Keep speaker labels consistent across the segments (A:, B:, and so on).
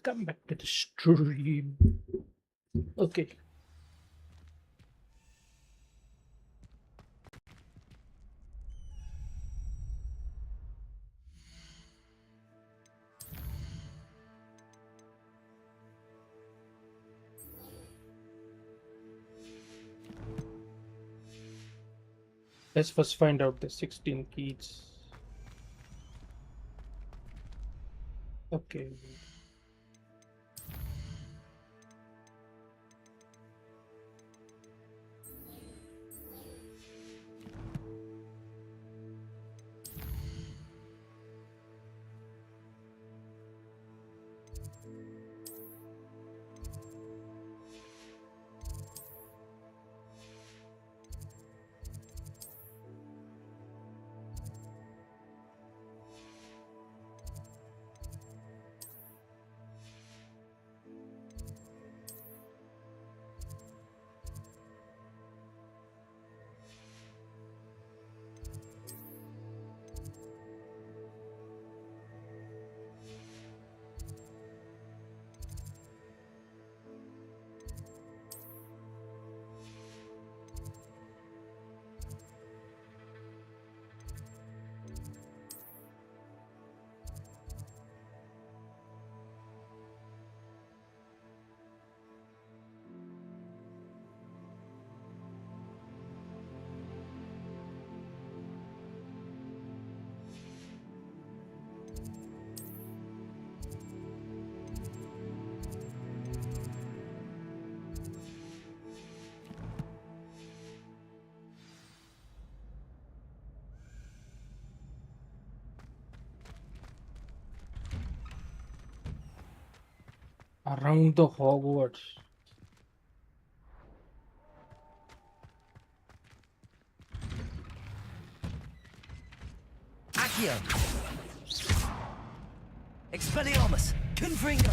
A: Welcome back to the stream. Okay. Let's first find out the 16 keys. Okay. Around the Hogwarts.
B: Accio! Expelliarmus! Confringo!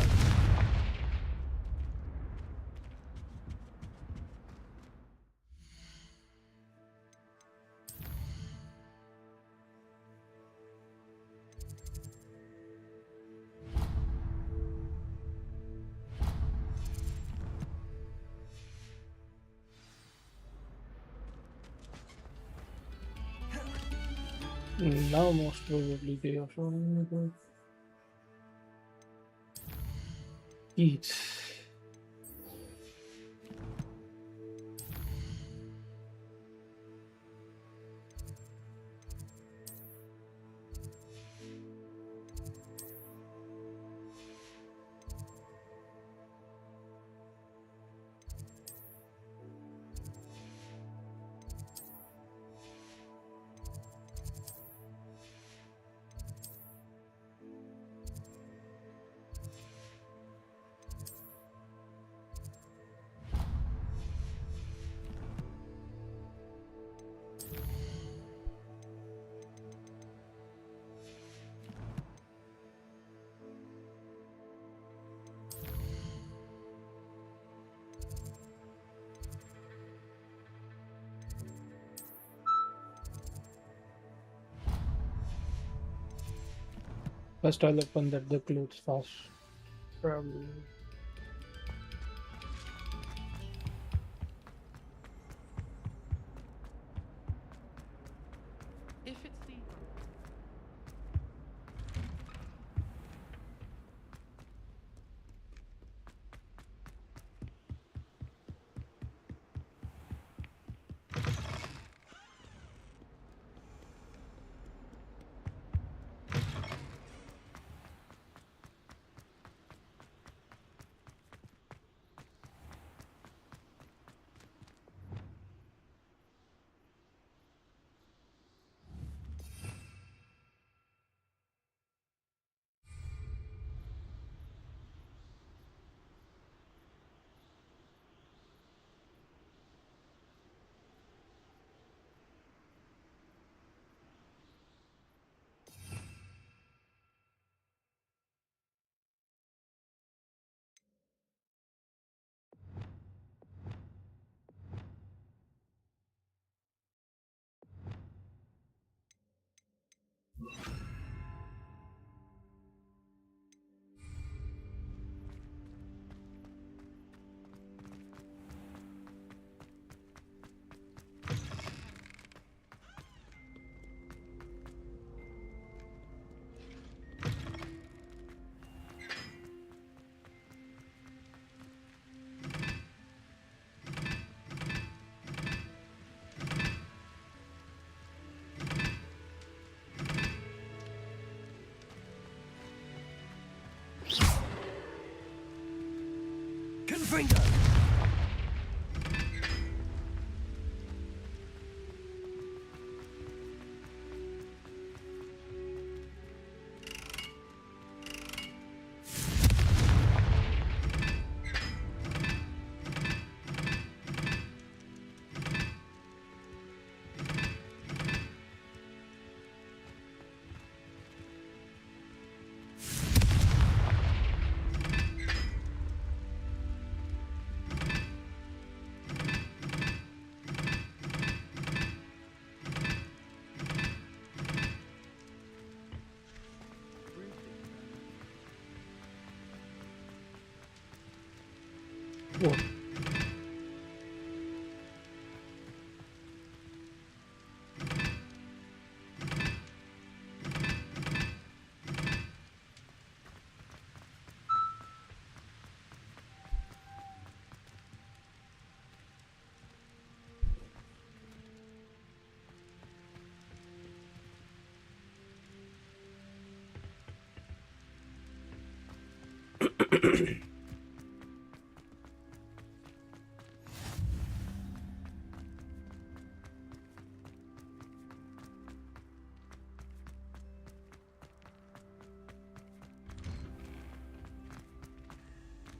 A: Now most probably they are showing me the keys. First I'll open that the clothes fast. Probably.
C: If it's the
B: Confringo!
A: What?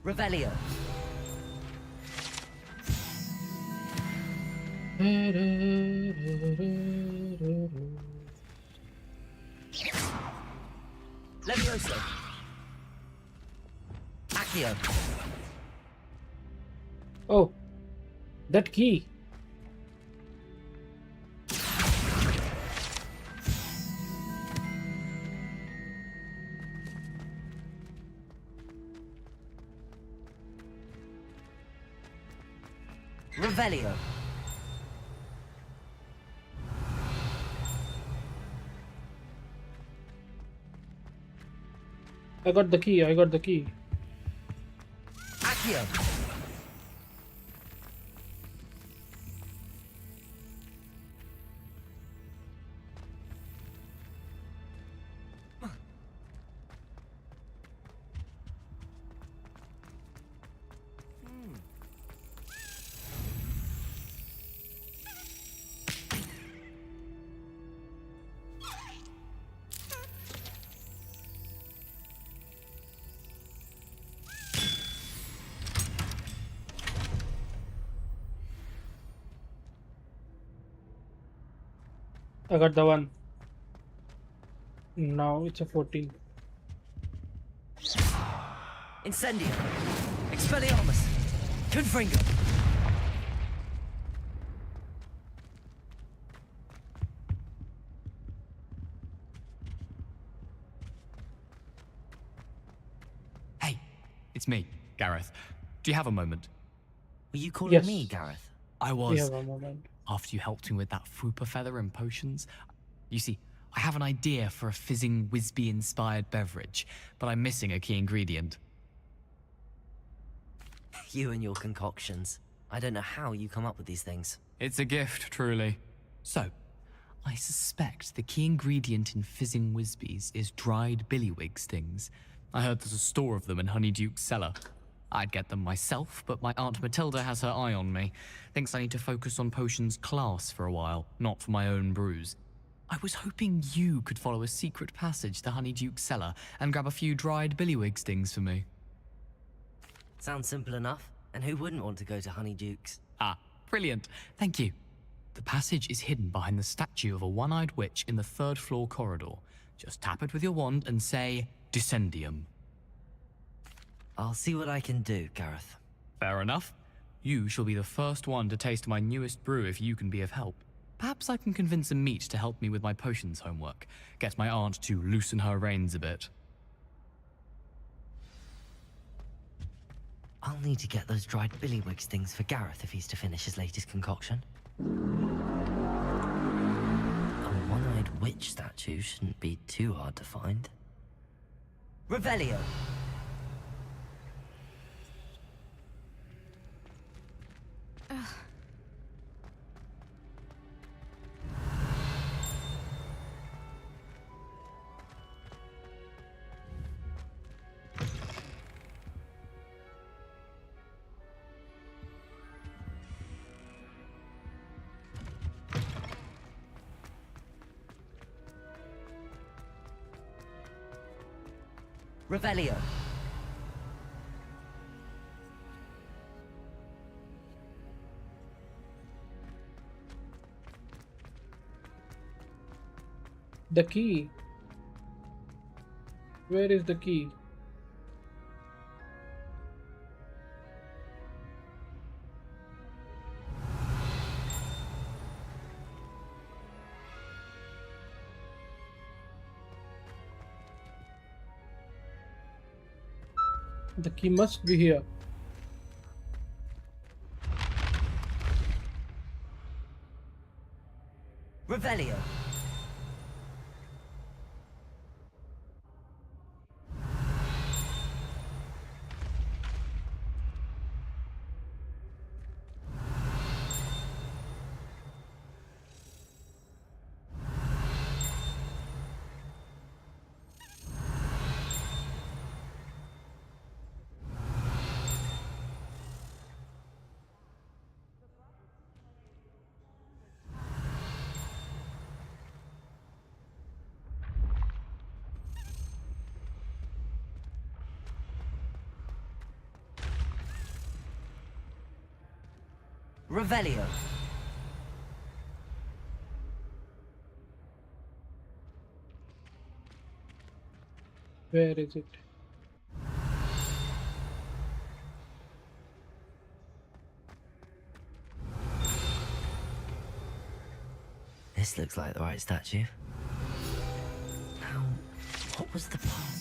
B: Revelio. Levioso. Accio.
A: Oh, that key.
B: Revelio.
A: I got the key. I got the key.
B: Accio.
A: I got the one. Now it's a 14.
B: Incendio. Expelliarmus. Confringo.
C: Hey, it's me, Gareth. Do you have a moment?
B: Were you calling
A: Yes.
B: me, Gareth?
C: I
A: We
C: was,
A: have a moment.
C: after you helped me with that Fupa feather and potions. You see, I have an idea for a fizzing Wisby-inspired beverage, but I'm missing a key ingredient.
B: You and your concoctions. I don't know how you come up with these things.
C: It's a gift, truly. So, I suspect the key ingredient in fizzing Wisbies is dried billywig stings. I heard there's a store of them in Honeyduke's cellar. I'd get them myself, but my Aunt Matilda has her eye on me. Thinks I need to focus on potions class for a while, not for my own brews. I was hoping you could follow a secret passage to Honeyduke's cellar and grab a few dried billywig stings for me.
B: Sounds simple enough. And who wouldn't want to go to Honeyduke's?
C: Ah, brilliant. Thank you. The passage is hidden behind the statue of a one-eyed witch in the third-floor corridor. Just tap it with your wand and say, Descendium.
B: I'll see what I can do, Gareth.
C: Fair enough. You shall be the first one to taste my newest brew if you can be of help. Perhaps I can convince a meat to help me with my potions homework. Get my aunt to loosen her reins a bit.
B: I'll need to get those dried billywig stings for Gareth if he's to finish his latest concoction. A one-eyed witch statue shouldn't be too hard to find. Revelio! Revelio.
A: The key. Where is the key? The key must be here.
B: Revelio. Revelio.
A: Where is it?
B: This looks like the right statue. Now, what was the path?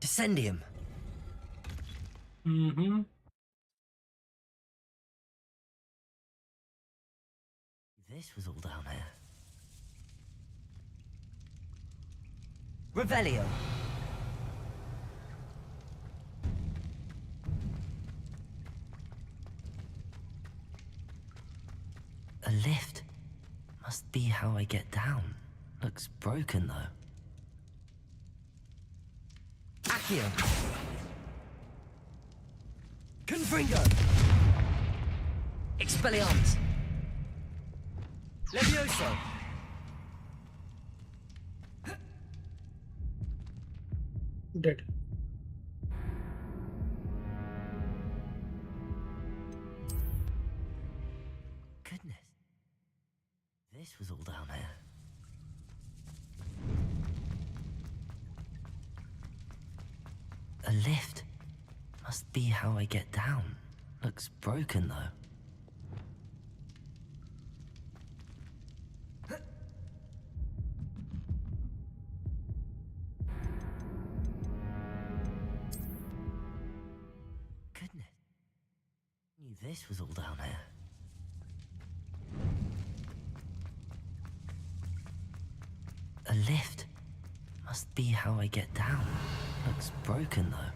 B: Descendium.
A: Mm-hmm.
B: This was all down here. Revelio. A lift. Must be how I get down. Looks broken though. Accio. Confringo. Expelliarmus. Levioso.
A: Dead.
B: Goodness. This was all down here. A lift. Must be how I get down. Looks broken though. Goodness. Knew this was all down here. A lift. Must be how I get down. Looks broken though.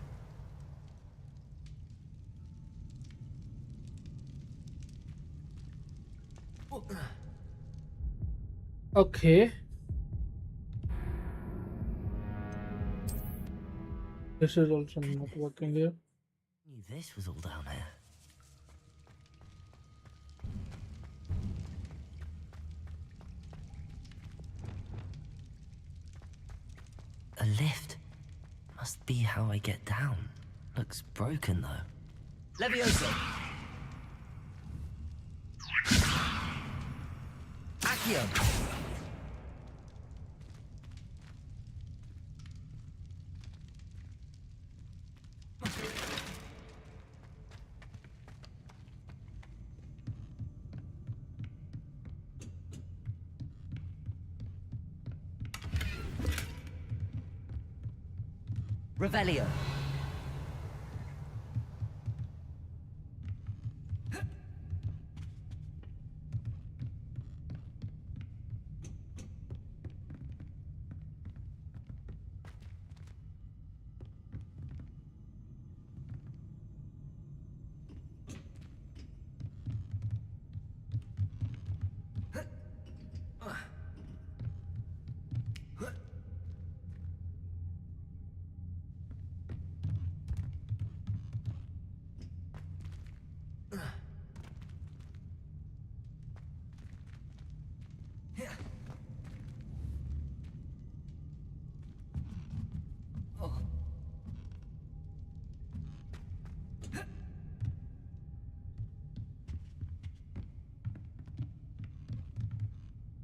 A: Okay. This is also not working here.
B: Knew this was all down here. A lift. Must be how I get down. Looks broken though. Levioso. Accio. Revelio.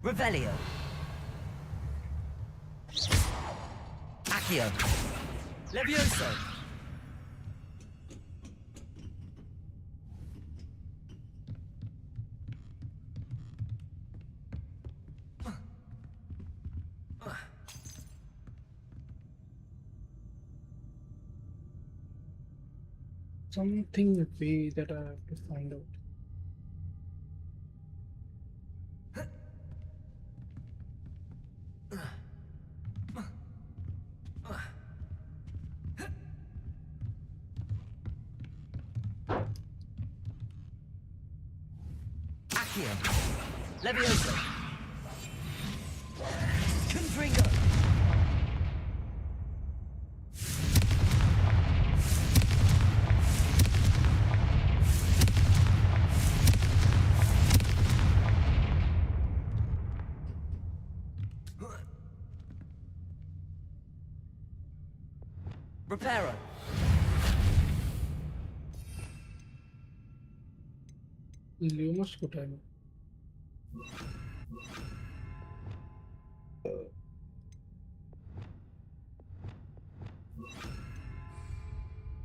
B: Revelio. Accio. Levioso.
A: Something way that I have to find out.
B: Accio. Levioso. Confringo. Reparo.
A: Lumos को time.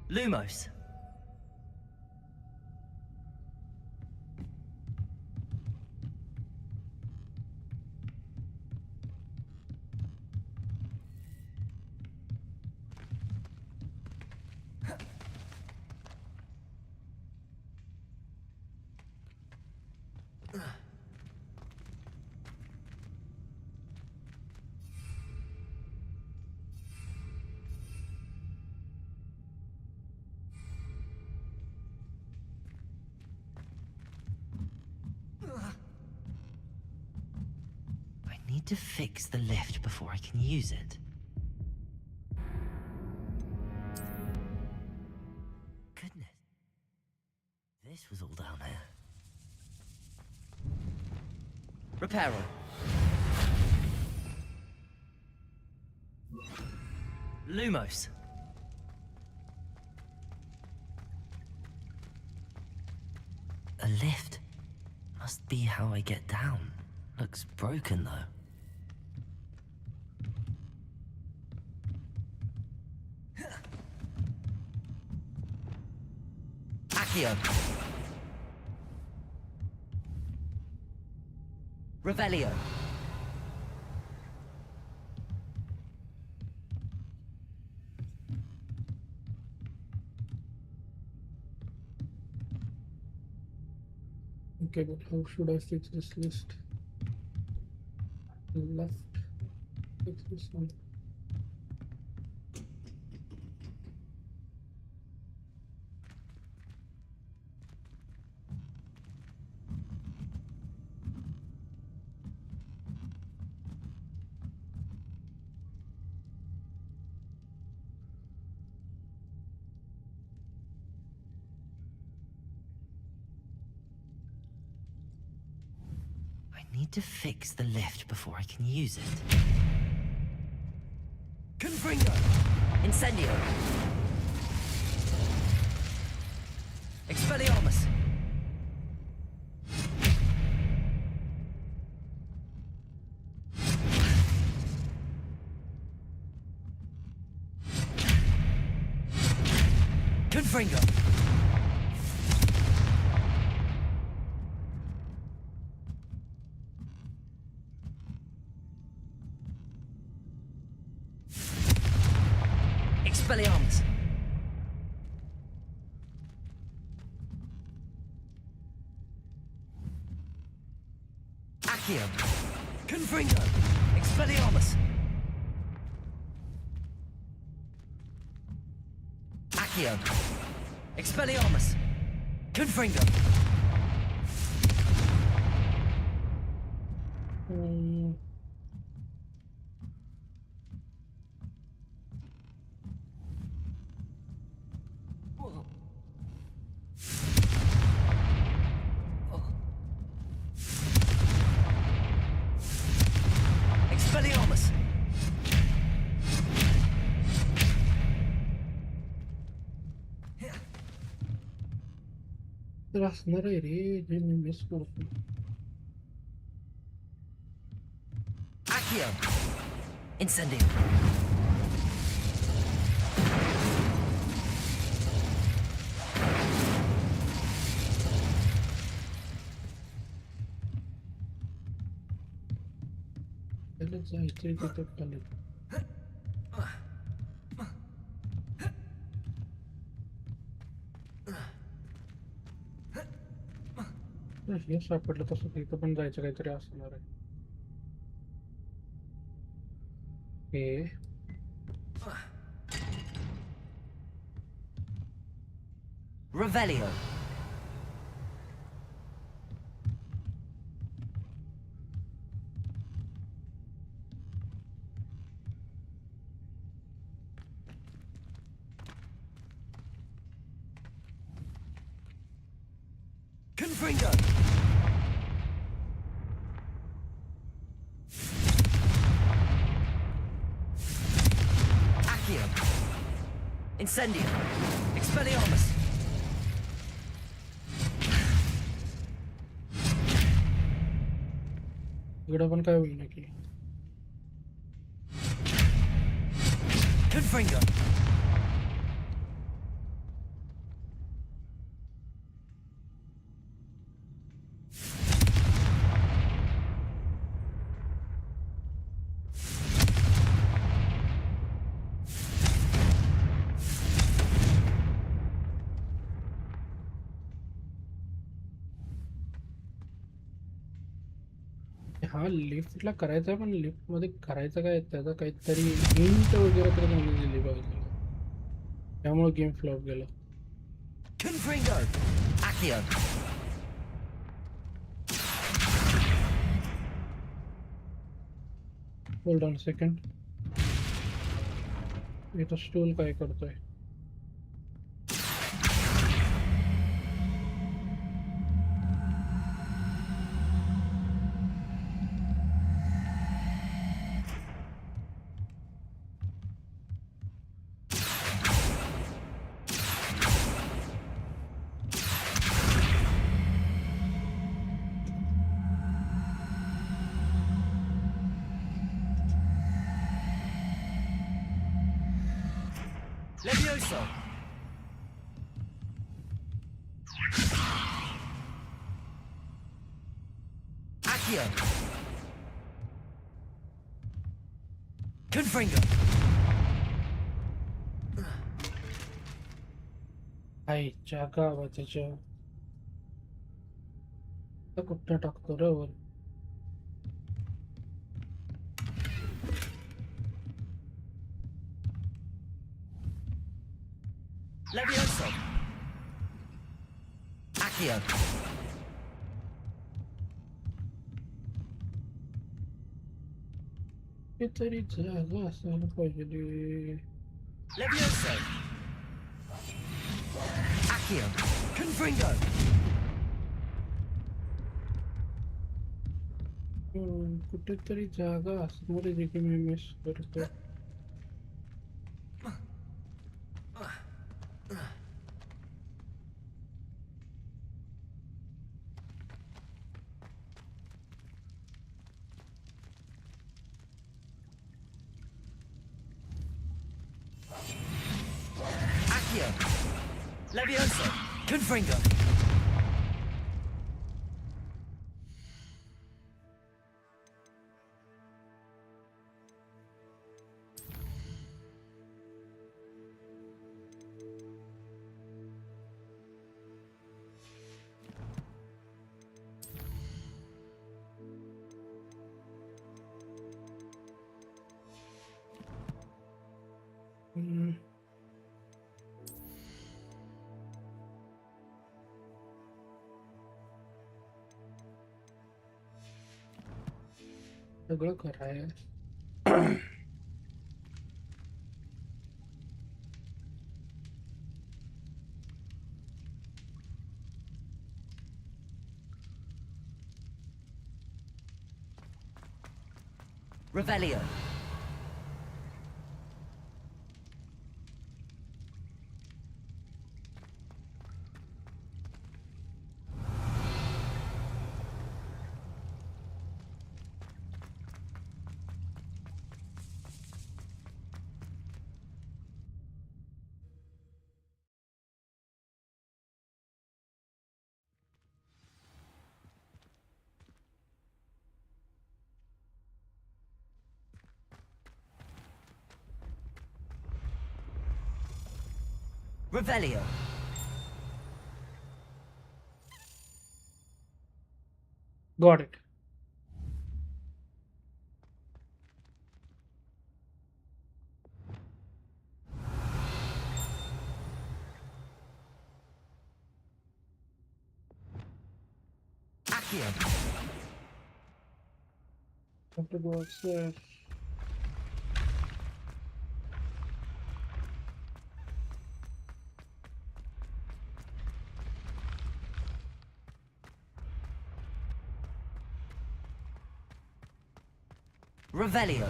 B: Lumos. I need to fix the lift before I can use it. Goodness. This was all down here. Reparo. Lumos. A lift. Must be how I get down. Looks broken though. Accio. Revelio.
A: Okay, but how should I fix this list? Left. Fix this one.
B: I need to fix the lift before I can use it. Confringo! Incendio! Expelliarmus! Confringo! Expelliarmus! Accio! Confringo! Expelliarmus! Accio! Expelliarmus! Confringo! Expelliarmus!
A: तर असणार आहे रे जे मी miss करतो.
B: Accio! Incendio!
A: त्याला जायचंय तिथं खाली. हे सापडलं तसं तिथं पण जायचं काहीतरी असणार आहे. हे
B: Revelio! Confringo! Accio! Incendio! Expelliarmus!
A: इकडं पण काय होईल की
B: Confringo!
A: हा लिफ्टला करायचा आहे पण लिफ्ट मध्ये करायचं काय त्याचा काहीतरी हिंट वगैरे तरी त्यांनी दिली पाहिजे त्यामुळे गेम फ्लॉप गेला.
B: Confringo! Accio!
A: Hold on second इथं स्टूल काय करतोय.
B: Levioso! Accio! Confringo!
A: आईच्या गावाच्या कुठं टाकतो रे वर.
B: Levioso! Accio!
A: काहीतरी जागा असायला पाहिजे रे.
B: Levioso! Accio! Confringo!
A: कुठेतरी जागा असणार आहे जी की मी मिस करतो.
B: Accio! Levioso! Confringo!
A: हम्म, सगळं कराय
B: Revelio. Revelio.
A: Got it.
B: Accio.
A: Have to go upstairs.
B: Revelio.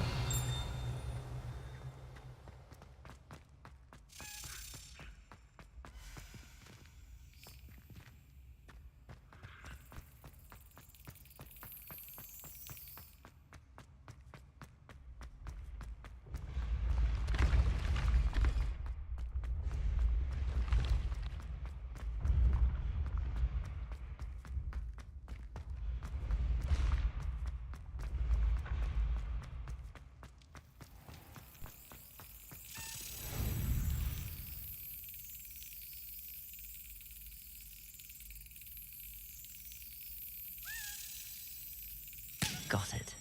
B: Got it.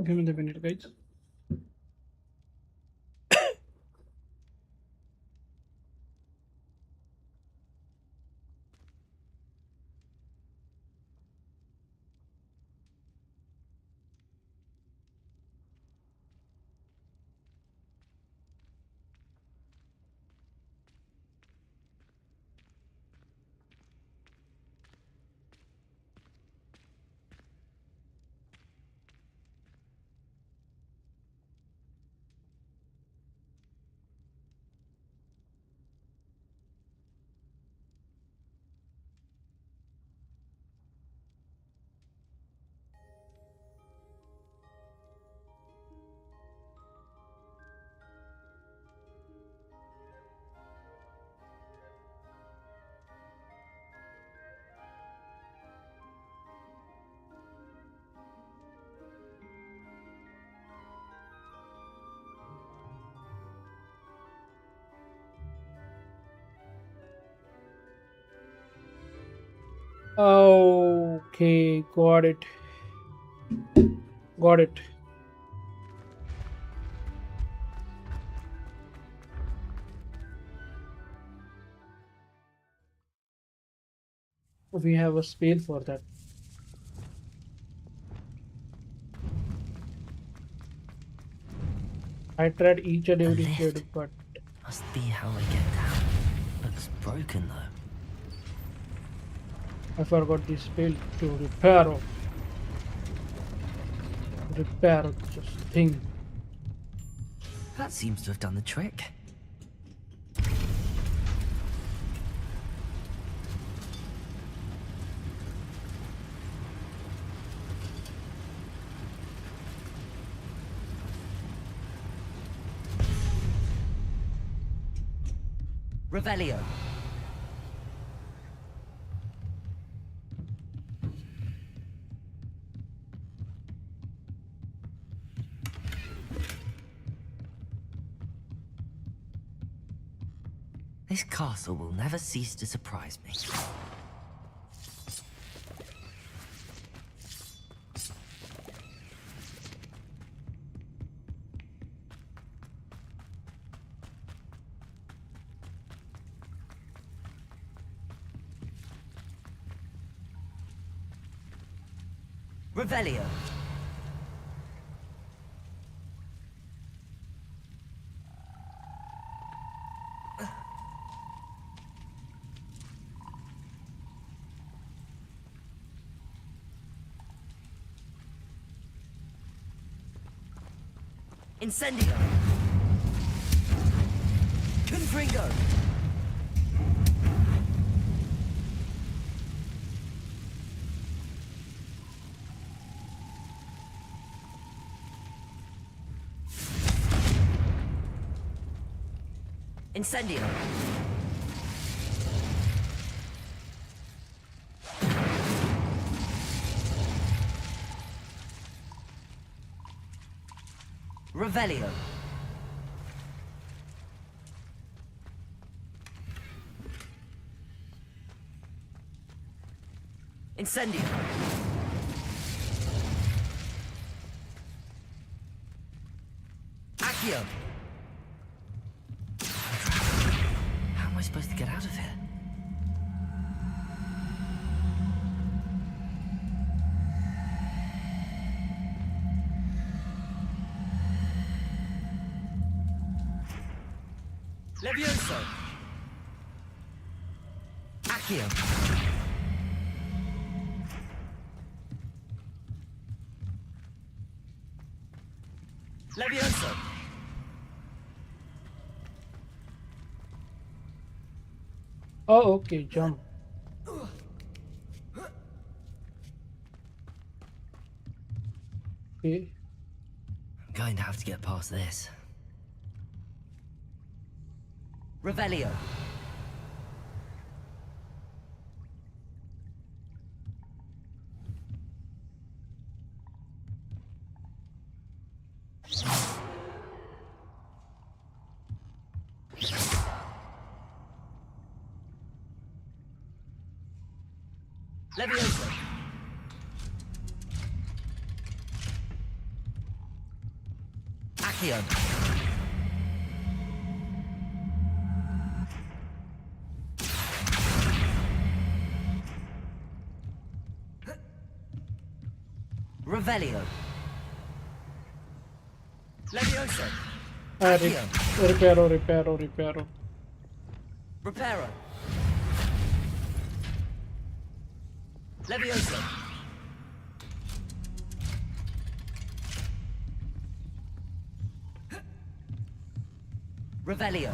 A: Give me the minute, guys. Okay, got it. Got it. We have a spell for that. I tried each and every
B: lift.
A: shade, but
B: Must be how I get down. Looks broken though.
A: I forgot the spell to repair this thing.
B: That seems to have done the trick. Revelio. This castle will never cease to surprise me. Revelio. Incendio. Confringo. Incendio. Revelio. Incendio. Accio. How am I supposed to get out of here? Levioso. Accio. Levioso.
A: Oh, okay, jump. Okay.
B: I'm going to have to get past this. Revelio. Levioso. Accio. Revelio. Levioso. Accio.
A: Reparo.
B: Reparo. Levioso. Revelio.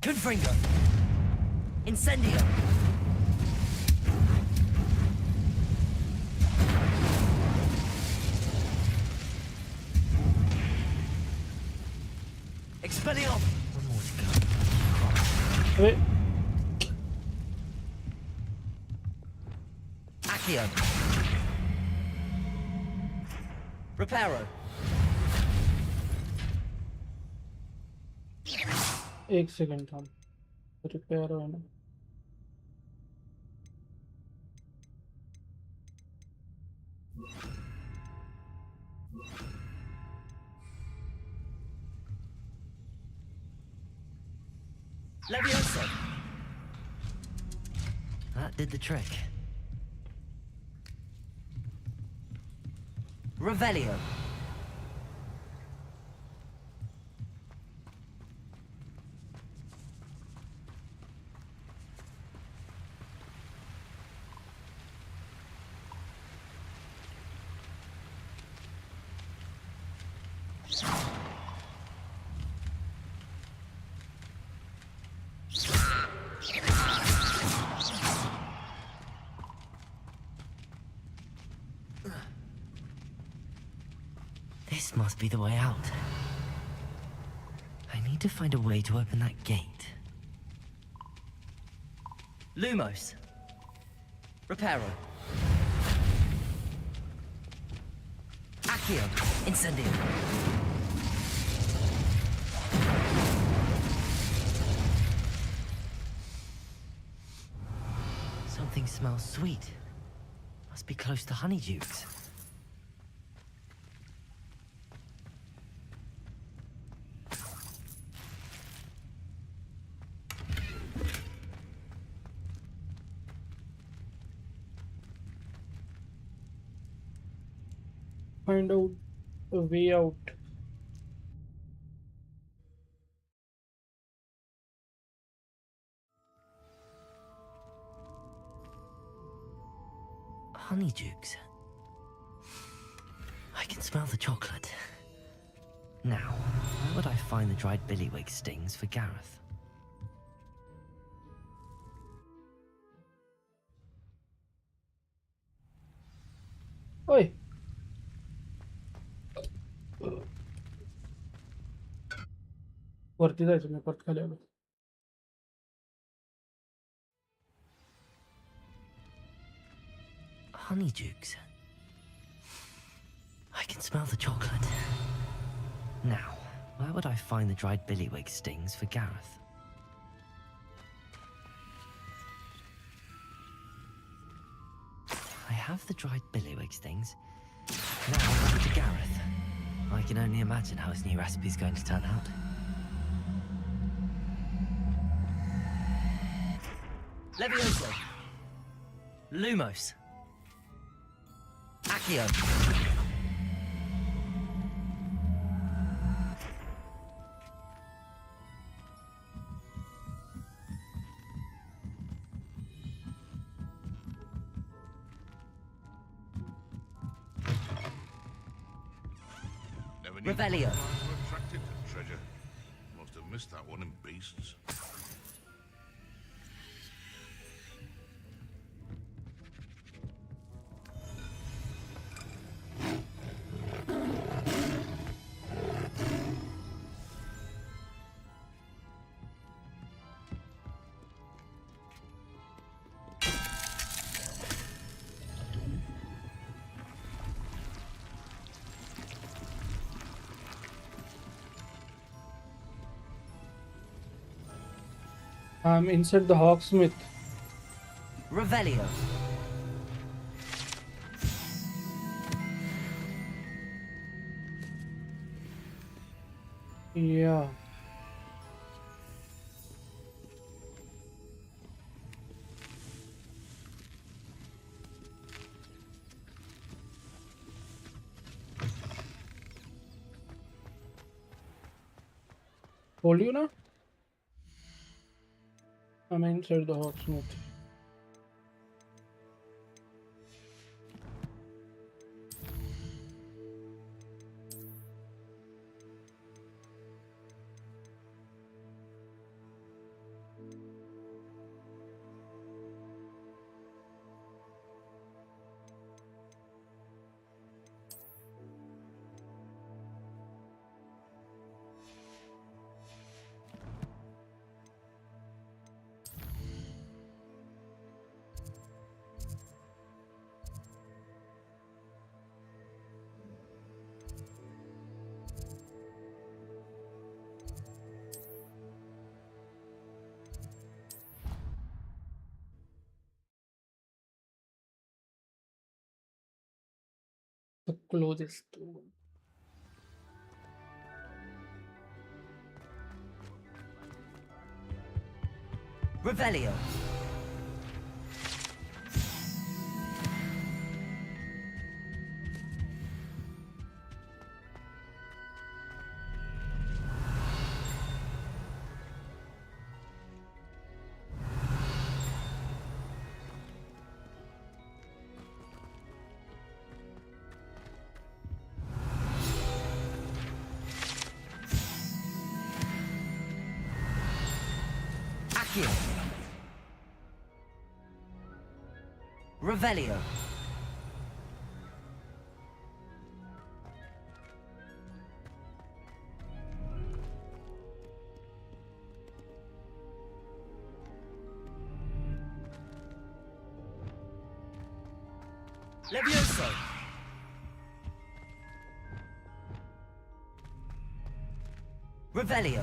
B: Confringo. Incendio. Expelliarmus. One more to go.
A: Wait.
B: Accio. Reparo.
A: एक second था repair है ना
B: Levioso. That did the trick. Revelio. This must be the way out. I need to find a way to open that gate. Lumos. Reparo. Accio. Accio. Incendio. Something smells sweet. Must be close to honeydukes.
A: Find out a way out.
B: Honeydukes. I can smell the chocolate. Now, where would I find the dried billywig stings for Gareth?
A: Oi. वरती जायचं मी परत खाली आलो.
B: Honeydukes. I can smell the chocolate. Now, where would I find the dried billywig stings for Gareth? I have the dried billywig stings. Now over to Gareth. I can only imagine how his new recipe's going to turn out. Levioso. Lumos. Accio.
D: Never knew
B: Revelio.
D: farms were attracted to treasure. Must have missed that one in Beasts.
A: I'm inside the Hawksmith.
B: Revelio.
A: Yeah. Told you now? I'm inside the Hawksmith. The closest one.
B: Revelio. Accio. Revelio. Levioso. Revelio.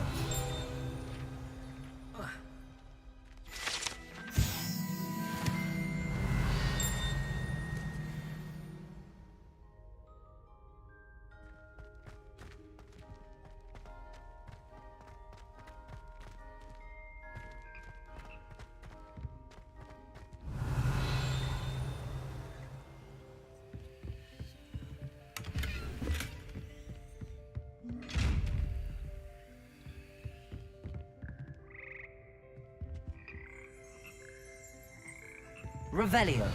B: Revelio.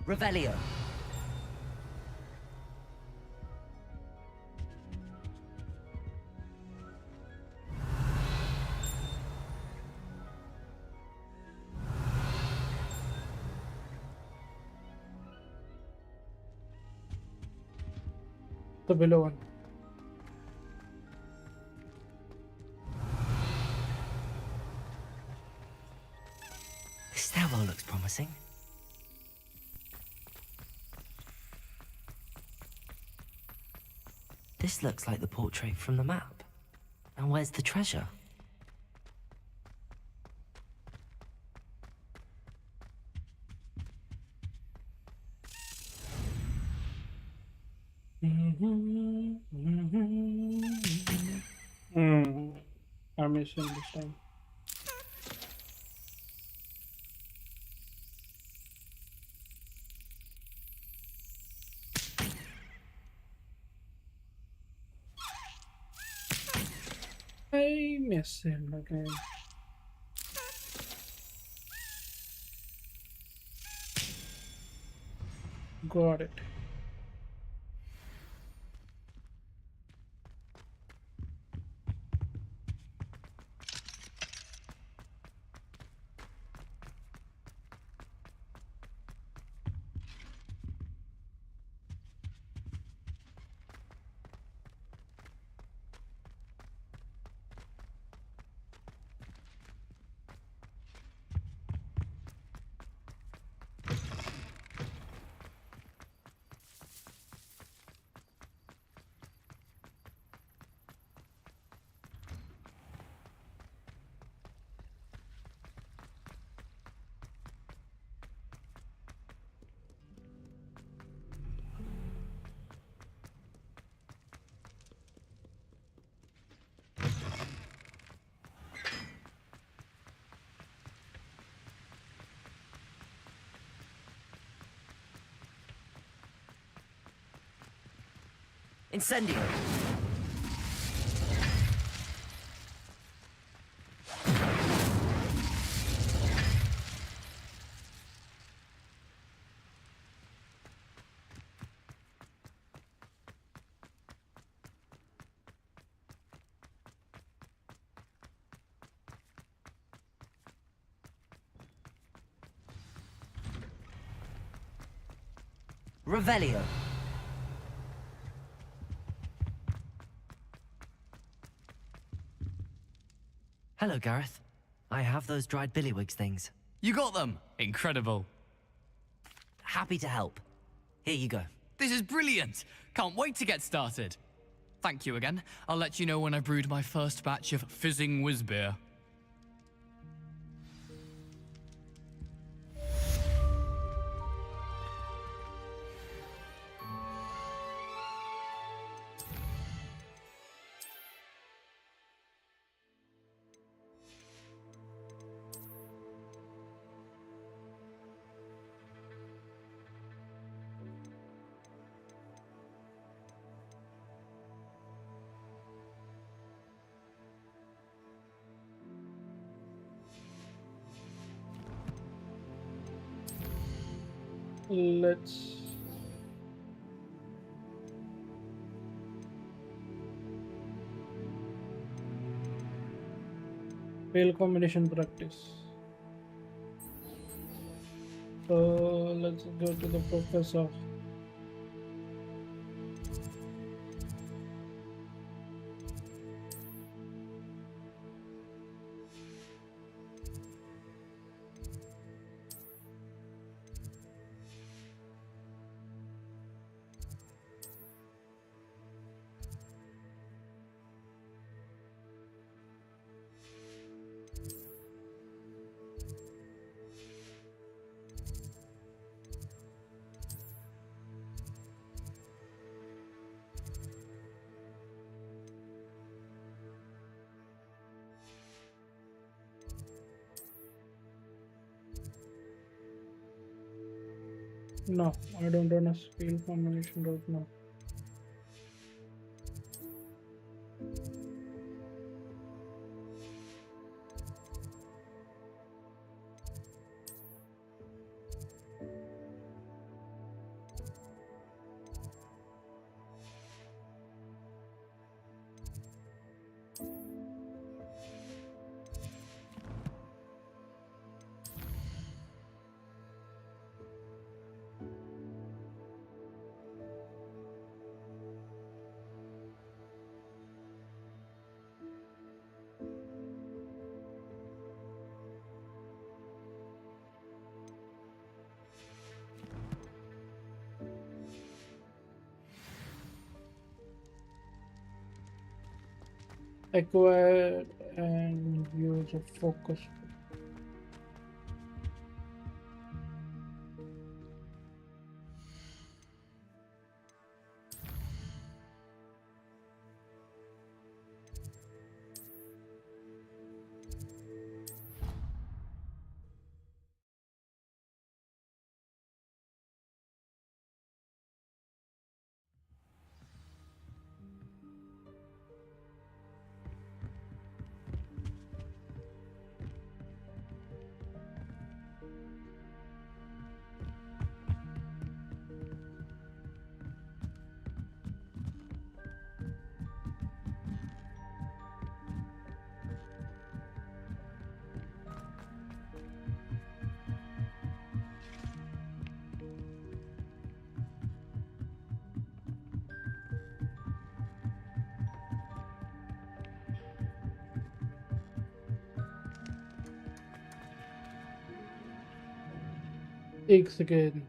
B: Revelio.
A: The below one.
B: This stairwell looks promising. This looks like the portrait from the map. And where's the treasure?
A: Our mission this time. I miss him again. Got it.
B: Incendio. Revelio. Hello, Gareth. I have those dried billywigs things.
C: You got them! Incredible.
B: Happy to help. Here you go.
C: This is brilliant! Can't wait to get started. Thank you again. I'll let you know when I brewed my first batch of fizzing whizbeer.
A: Let's Fail combination practice. So let's go to the professor. No, I don't want a skill combination right now. Acquire and use a focus. एक second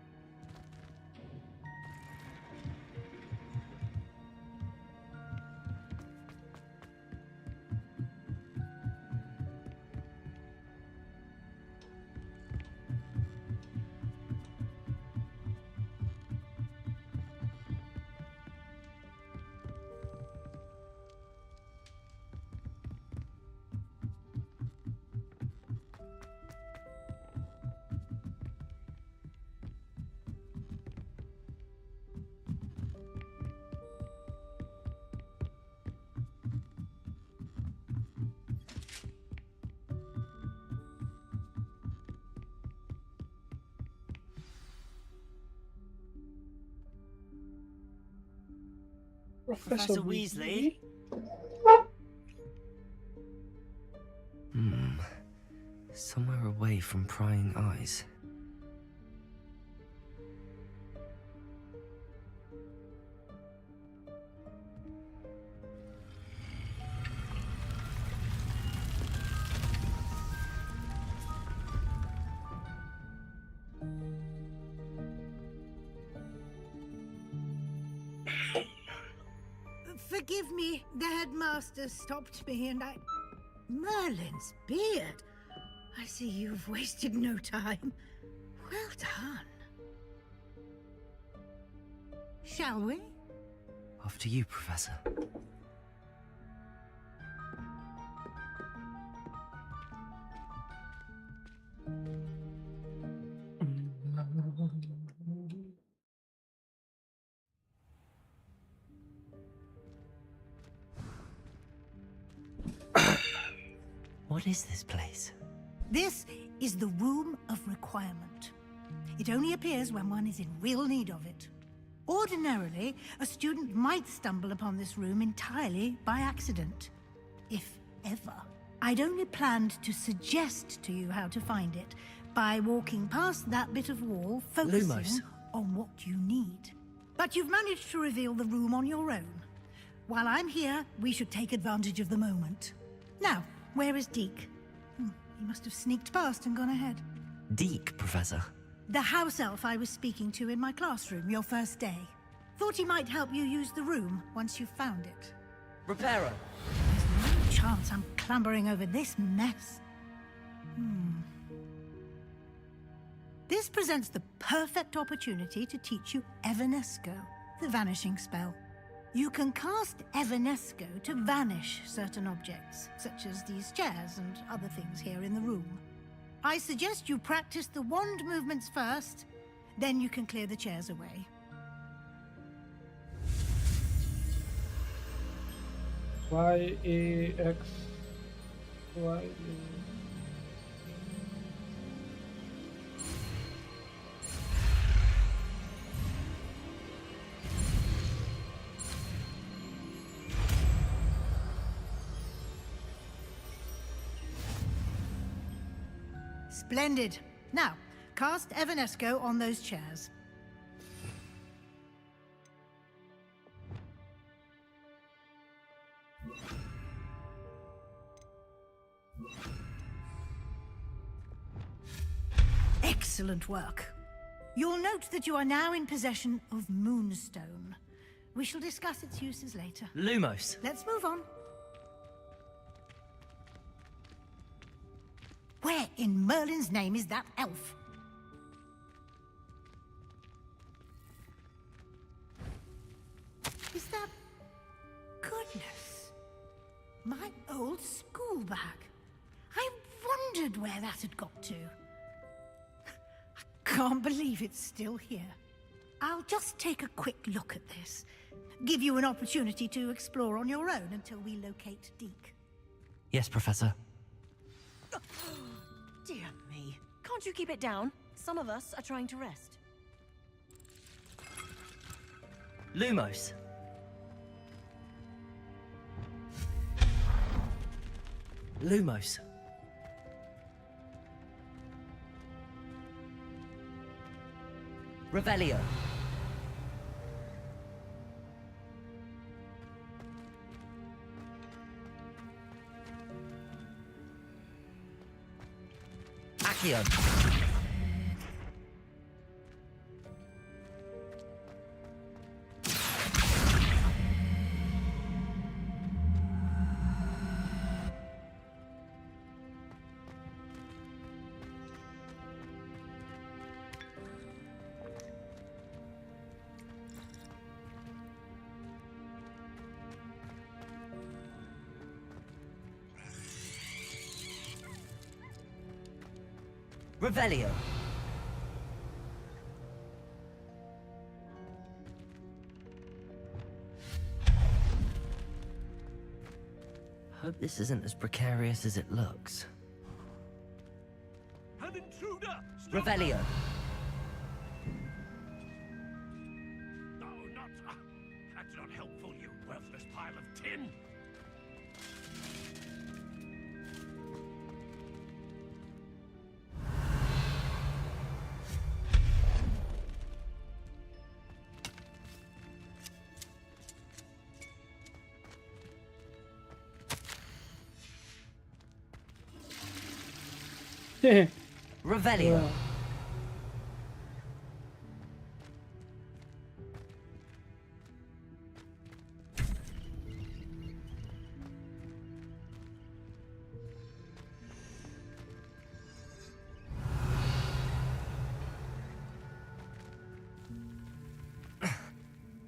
B: Professor Weasley? Somewhere away from prying eyes.
E: Forgive me, the headmaster stopped me and I... Merlin's beard! I see you've wasted no time. Well done. Shall we?
B: After you, Professor. What is this place?
E: This is the Room of Requirement. It only appears when one is in real need of it. Ordinarily, a student might stumble upon this room entirely by accident. If ever. I'd only planned to suggest to you how to find it by walking past that bit of wall, focusing
B: Lumos.
E: on what you need. But you've managed to reveal the room on your own. While I'm here, we should take advantage of the moment. Now, where is Deke? He must have sneaked past and gone ahead.
B: Deke, Professor.
E: The house elf I was speaking to in my classroom your first day. Thought he might help you use the room once you've found it.
B: Reparo.
E: There's no chance I'm clambering over this mess. This presents the perfect opportunity to teach you Evanesco, the vanishing spell. You can cast Evanesco to vanish certain objects, such as these chairs and other things here in the room. I suggest you practice the wand movements first, then you can clear the chairs away.
A: Y-A-X... Y...
E: Splendid. Now, cast Evanesco on those chairs. Excellent work. You'll note that you are now in possession of Moonstone. We shall discuss its uses later.
B: Lumos.
E: Let's move on. Where in Merlin's name is that elf? Is that... Goodness. My old school bag. I wondered where that had got to. I can't believe it's still here. I'll just take a quick look at this. Give you an opportunity to explore on your own until we locate Deke.
B: Yes, Professor.
F: Dear me. Can't you keep it down? Some of us are trying to rest.
B: Lumos. Lumos. Revelio. Accio. Revelio. Hope this isn't as precarious as it looks.
G: An intruder! Stop!
B: Revelio.
G: No, not... that's not helpful, you worthless pile of tin!
B: Revelio.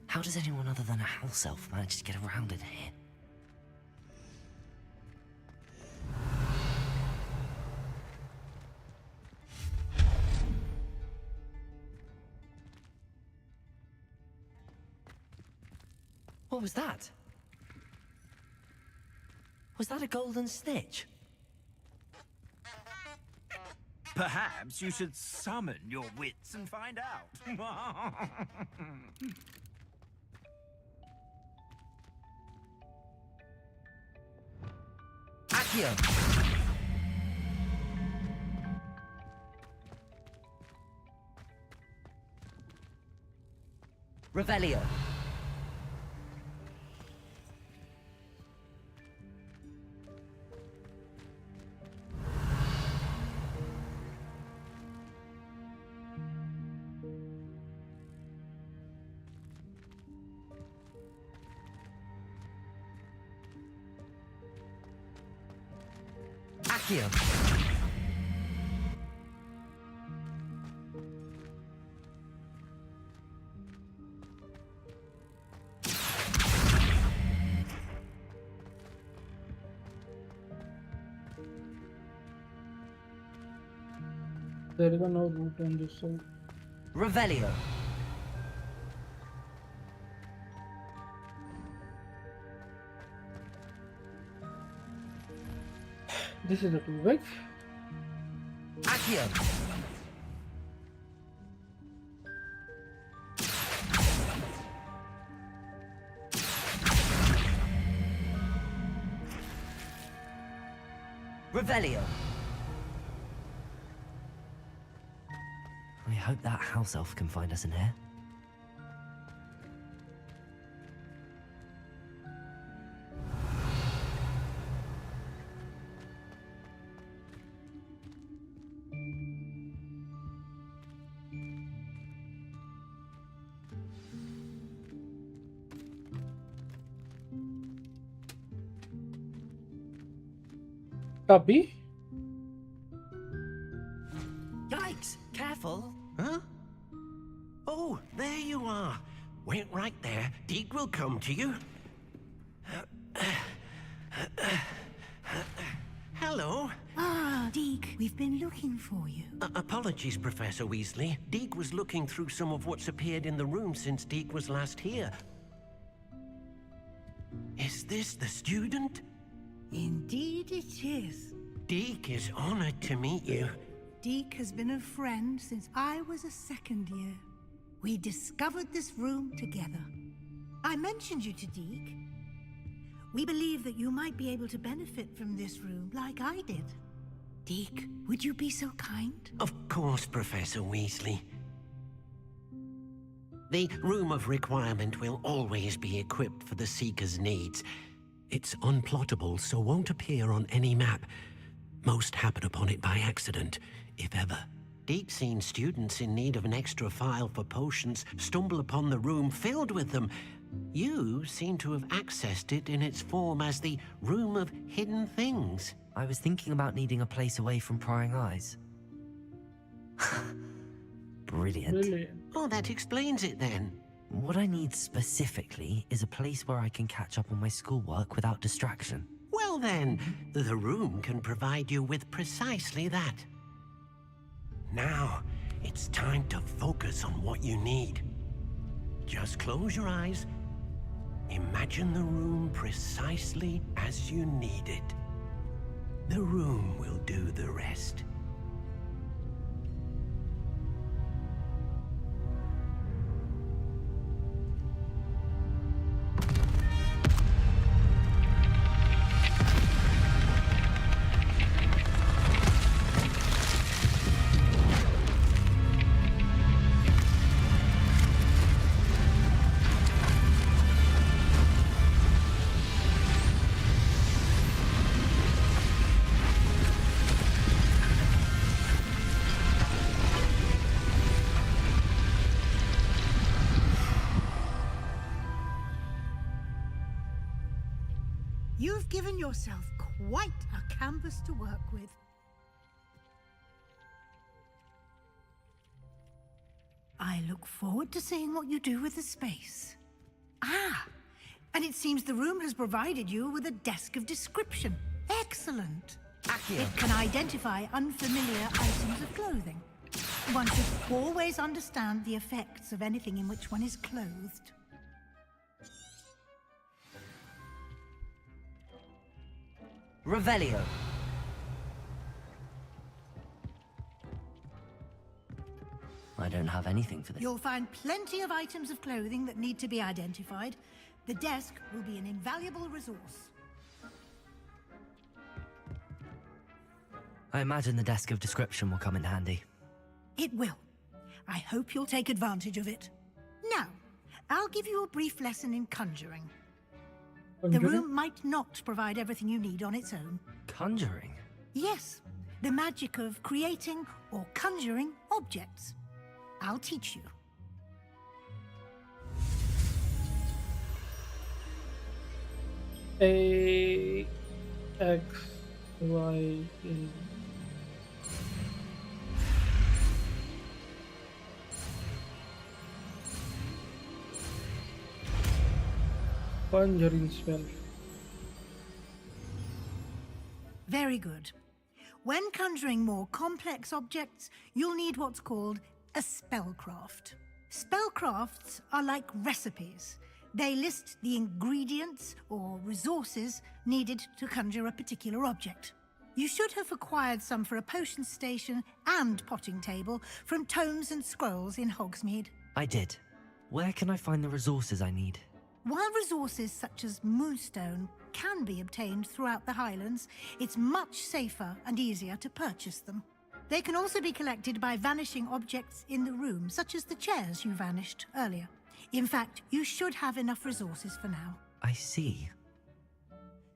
B: How does anyone other than a house elf manage to get around in here? What was that? Was that a golden snitch?
G: Perhaps you should summon your wits and find out.
B: Accio. Revelio. Accio.
A: There is no route on this side.
B: Revelio.
A: This is a two-way.
B: Accio. Revelio. I hope that house elf can find us in here.
A: Copy.
G: Yikes! Careful. Huh? Oh, there you are. Wait right there. Deke will come to you. Hello.
E: Ah, Deke, we've been looking for you.
G: Apologies, Professor Weasley. Deke was looking through some of what's appeared in the room since Deke was last here. Is this the student?
E: Indeed it is.
G: Deke is honored to meet you.
E: Deke has been a friend since I was a second year. We discovered this room together. I mentioned you to Deke. We believe that you might be able to benefit from this room like I did. Deke, would you be so kind?
G: Of course, Professor Weasley. The Room of Requirement will always be equipped for the Seeker's needs. It's unplottable, so won't appear on any map. Most happen upon it by accident, if ever. Deke's seen students in need of an extra file for potions stumble upon the room filled with them. You seem to have accessed it in its form as the Room of Hidden Things.
B: I was thinking about needing a place away from prying eyes. Brilliant.
A: Really?
G: Oh, that explains it then.
B: What I need specifically is a place where I can catch up on my schoolwork without distraction.
G: Well then, the room can provide you with precisely that. Now, it's time to focus on what you need. Just close your eyes. Imagine the room precisely as you need it. The room will do the rest.
E: You've given yourself quite a canvas to work with. I look forward to seeing what you do with the space. Ah, and it seems the room has provided you with a desk of description. Excellent.
B: Accio.
E: It can identify unfamiliar items of clothing. One should always understand the effects of anything in which one is clothed.
B: Revelio. I don't have anything for this.
E: You'll find plenty of items of clothing that need to be identified. The desk will be an invaluable resource.
B: I imagine the desk of description will come in handy.
E: It will. I hope you'll take advantage of it. Now, I'll give you a brief lesson in conjuring. The
A: Conjuring?
E: room might not provide everything you need on its own.
B: Conjuring?
E: Yes, the magic of creating or conjuring objects. I'll teach you.
A: A X Y E. Conjuring spell.
E: Very good. When conjuring more complex objects, you'll need what's called a spellcraft. Spellcrafts are like recipes. They list the ingredients or resources needed to conjure a particular object. You should have acquired some for a potion station and potting table from tomes and scrolls in Hogsmeade.
B: I did. Where can I find the resources I need?
E: While resources such as moonstone can be obtained throughout the Highlands, it's much safer and easier to purchase them. They can also be collected by vanishing objects in the room, such as the chairs you vanished earlier. In fact, you should have enough resources for now.
B: I see.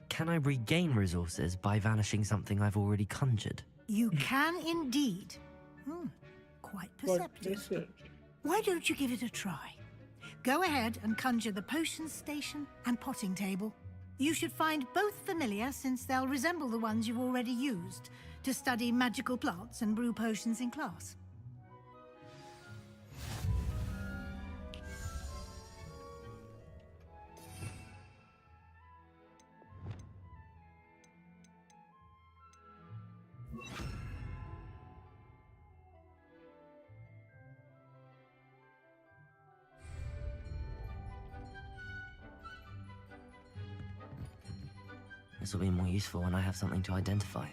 B: Can I regain resources by vanishing something I've already conjured?
E: You can indeed. Quite
A: What
E: perceptive.
A: is it?
E: Why don't you give it a try? Go ahead and conjure the potion station and potting table. You should find both familiar, since they'll resemble the ones you've already used to study magical plants and brew potions in class.
B: This will be more useful when I have something to identify.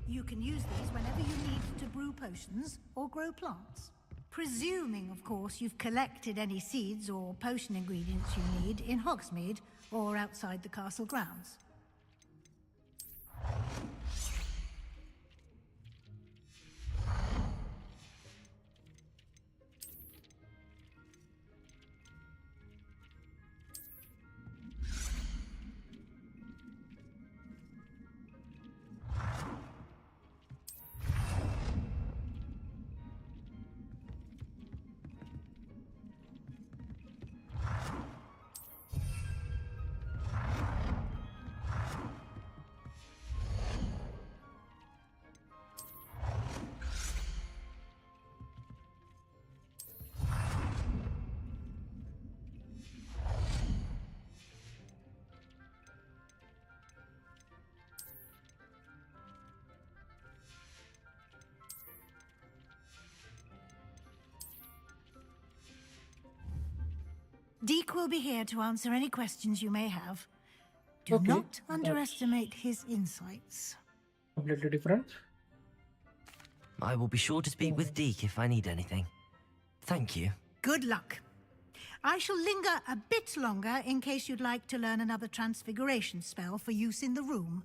E: You can use these whenever you need to brew potions or grow plants. Presuming, of course, you've collected any seeds or potion ingredients you need in Hogsmeade or outside the castle grounds. Deke will be here to answer any questions you may have. Do
A: Okay,
E: not underestimate his insights.
A: Completely different.
B: I will be sure to speak with Deke if I need anything. Thank you.
E: Good luck. I shall linger a bit longer in case you'd like to learn another transfiguration spell for use in the room.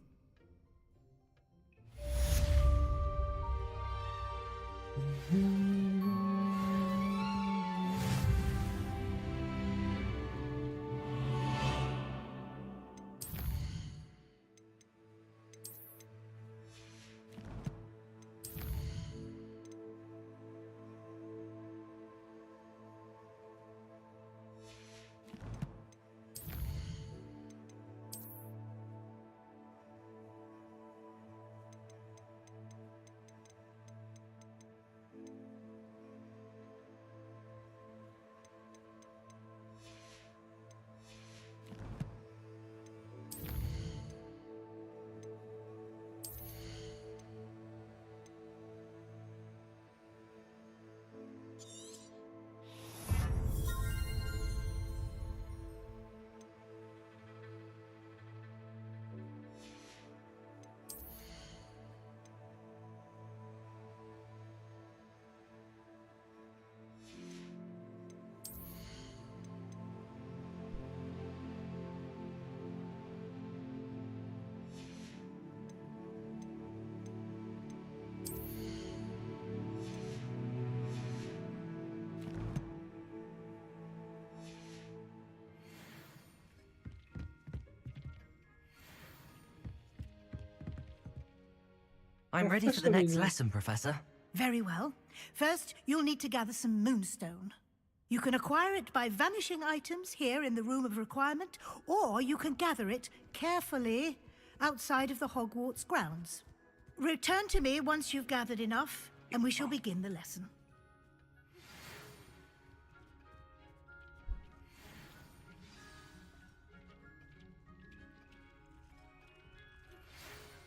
B: I'm ready for the next lesson, Professor.
E: Very well. First, you'll need to gather some moonstone. You can acquire it by vanishing items here in the Room of Requirement, or you can gather it carefully outside of the Hogwarts grounds. Return to me once you've gathered enough, and we shall begin the lesson.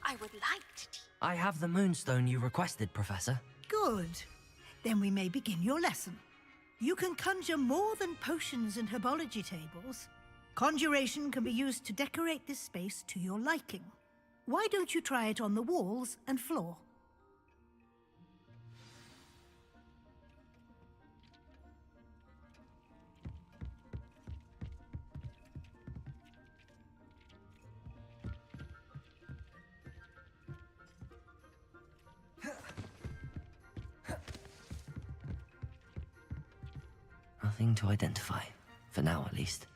F: I would like to teach.
B: I have the moonstone you requested, Professor.
E: Good. Then we may begin your lesson. You can conjure more than potions and herbology tables. Conjuration can be used to decorate this space to your liking. Why don't you try it on the walls and floor?
B: Nothing to identify, for now at least.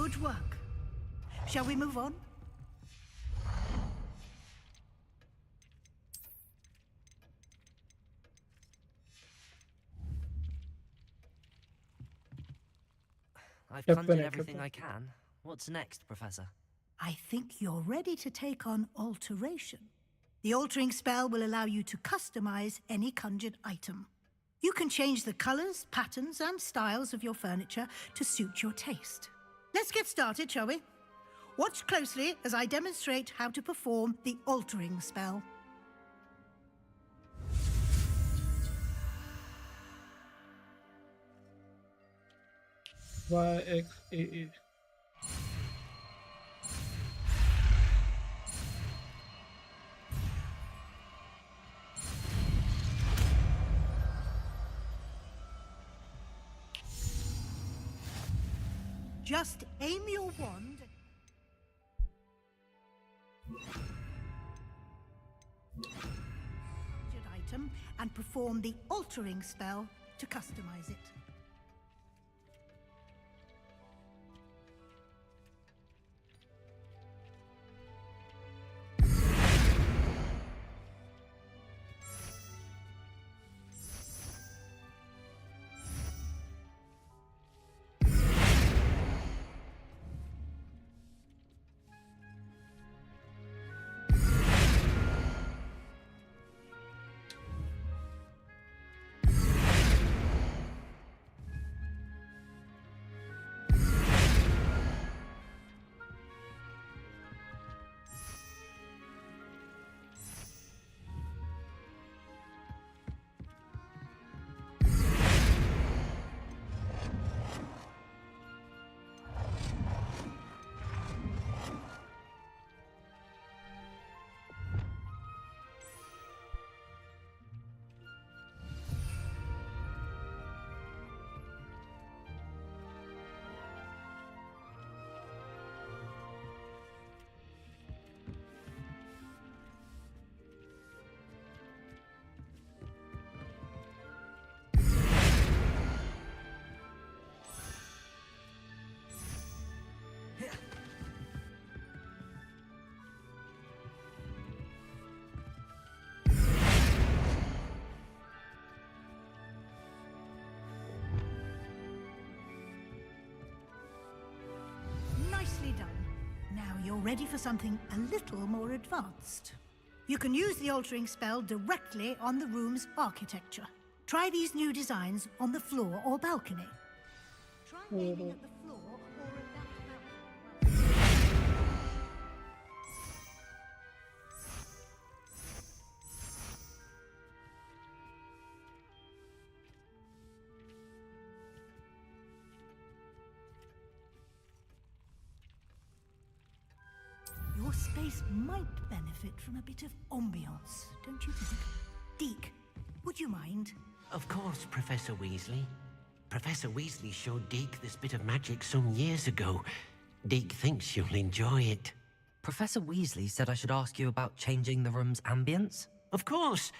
E: Good work. Shall we move on?
B: I've
A: Definitely,
B: conjured everything I
A: definitely.
B: can. What's next, Professor?
E: I think you're ready to take on alteration. The altering spell will allow you to customize any conjured item. You can change the colors, patterns, and styles of your furniture to suit your taste. Let's get started, shall we? Watch closely as I demonstrate how to perform the altering spell.
A: YXAA.
E: Just aim your wand. Item and perform the altering spell to customize it. Nicely done. Now you're ready for something a little more advanced. You can use the altering spell directly on the room's architecture. Try these new designs on the floor or balcony. Try aiming at the floor or at that balcony. Your space might benefit from a bit of ambiance, don't you think? Deke, would you mind?
G: Of course, Professor Weasley. Professor Weasley showed Deke this bit of magic some years ago. Deke thinks you'll enjoy it.
B: Professor Weasley said I should ask you about changing the room's ambience.
G: Of course.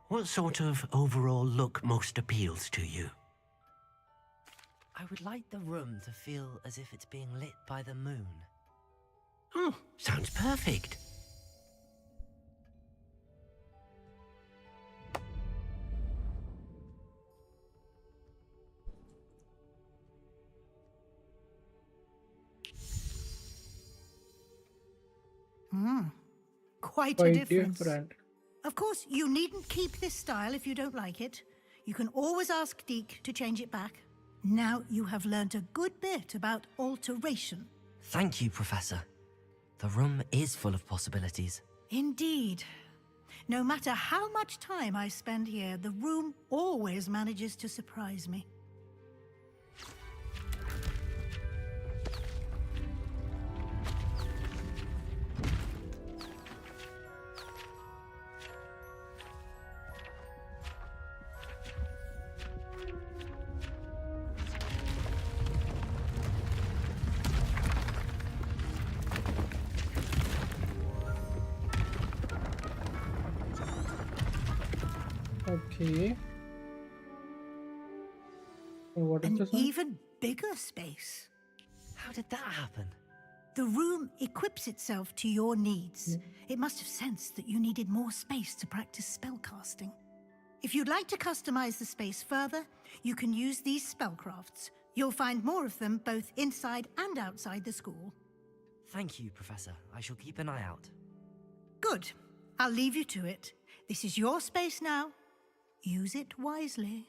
G: What sort of overall look most appeals to you?
B: I would like the room to feel as if it's being lit by the moon.
G: Oh, sounds perfect.
E: Quite a
A: Quite
E: difference.
A: different.
E: Of course, you needn't keep this style if you don't like it. You can always ask Deke to change it back. Now you have learnt a good bit about alteration.
B: Thank you, Professor. The room is full of possibilities.
E: Indeed. No matter how much time I spend here, the room always manages to surprise me.
A: Okay. What is
E: An
A: this one?
E: even bigger space.
B: How did that happen?
E: The room equips itself to your needs. It must have sensed that you needed more space to practice spellcasting. If you'd like to customize the space further, you can use these spellcrafts. You'll find more of them both inside and outside the school.
B: Thank you, Professor. I shall keep an eye out.
E: Good. I'll leave you to it. This is your space now. Use it wisely.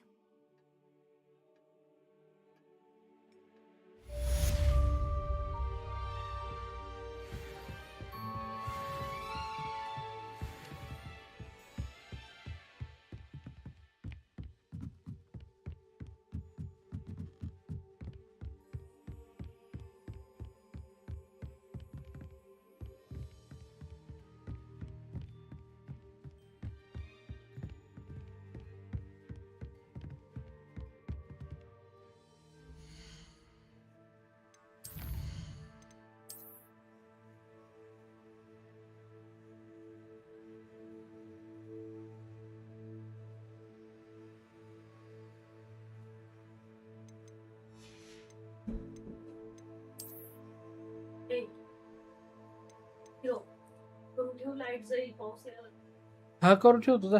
A: हा करून ठेव तुझा.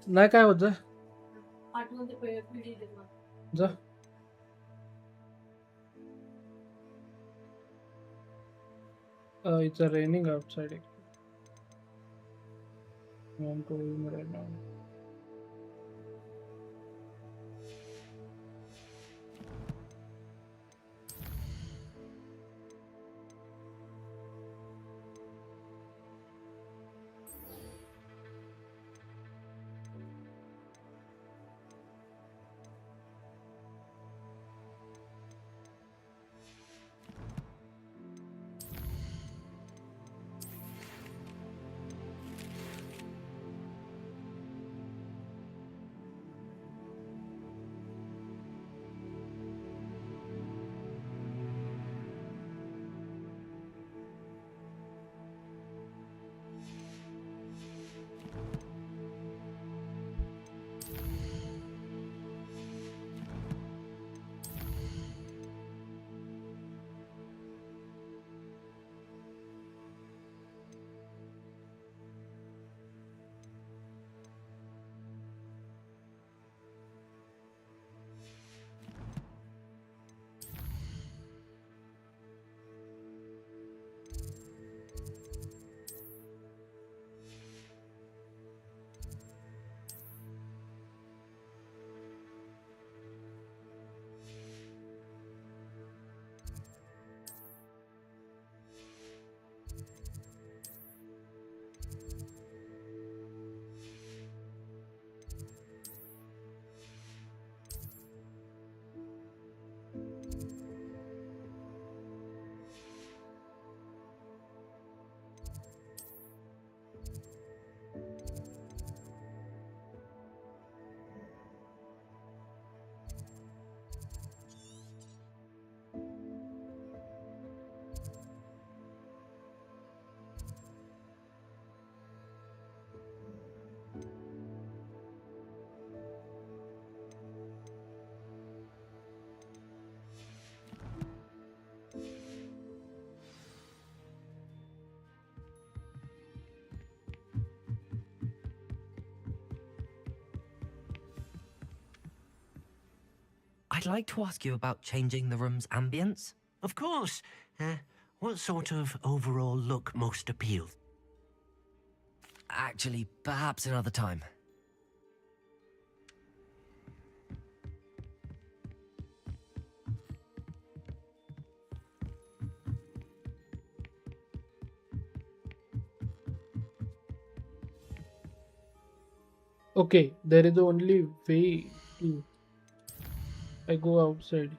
A: नाही काय होत जा. जा. It's raining outside. I'm going right now.
B: I'd like to ask you about changing the room's ambience.
G: Of course. What sort of overall look most appeals?
B: Actually, perhaps another time.
A: Okay, there is only way to. I go outside.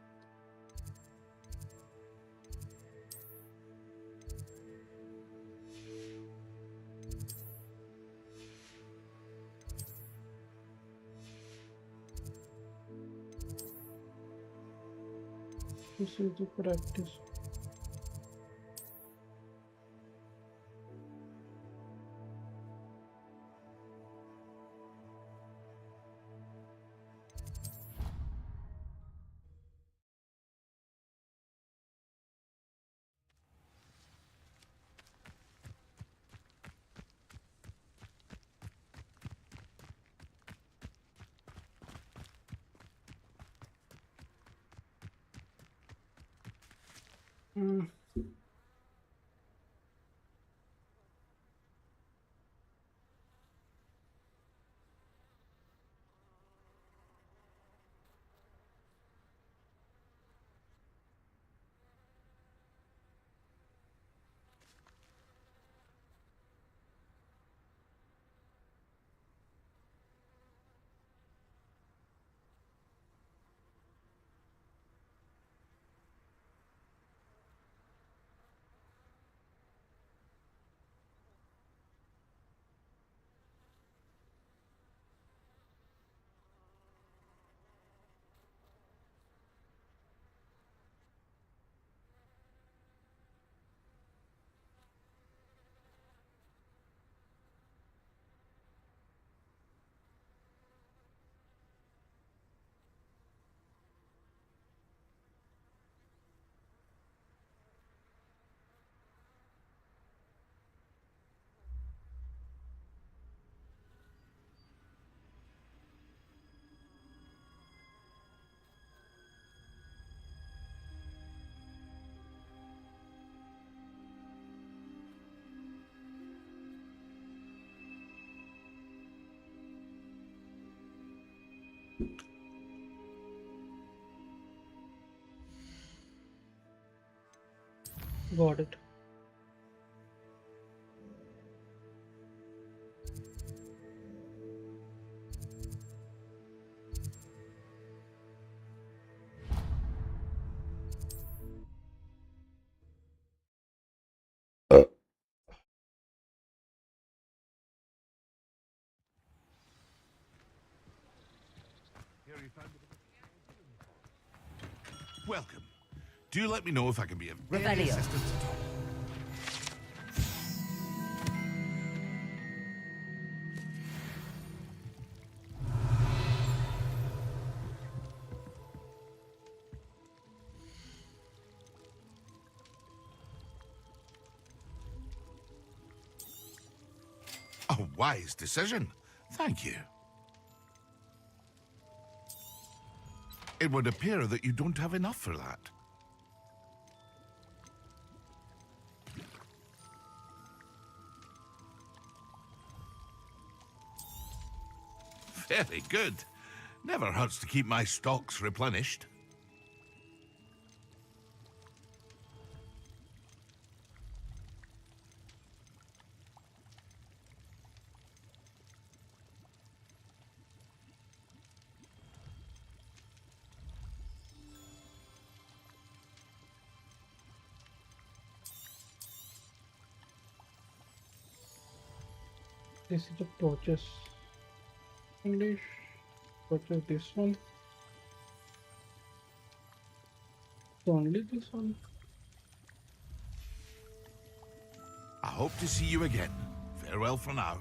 A: This is the practice. Hmm. Got it.
D: Welcome. Do let me know if I can be of any
F: Revelio.
D: assistance at all. A wise decision. Thank you. It would appear that you don't have enough for that. Very good. Never hurts to keep my stocks replenished.
A: This is the purchase English. Purchase this one. So only this one.
D: I hope to see you again. Farewell for now.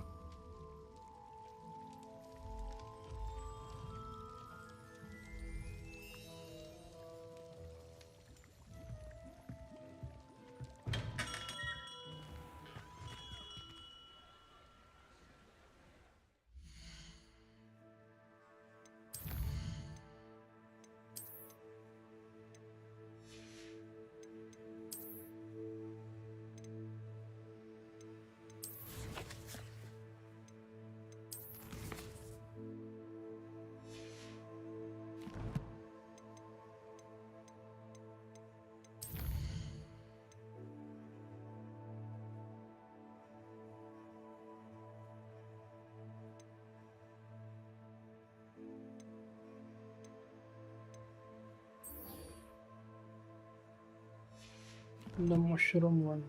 A: The mushroom one.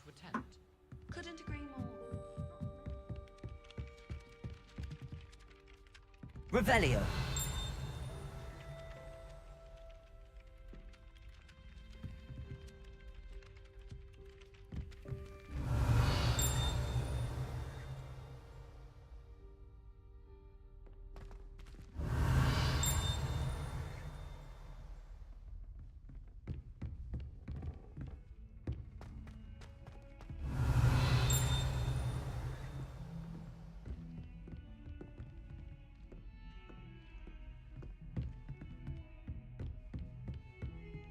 C: to attend.
F: Couldn't agree more.
B: Revelio.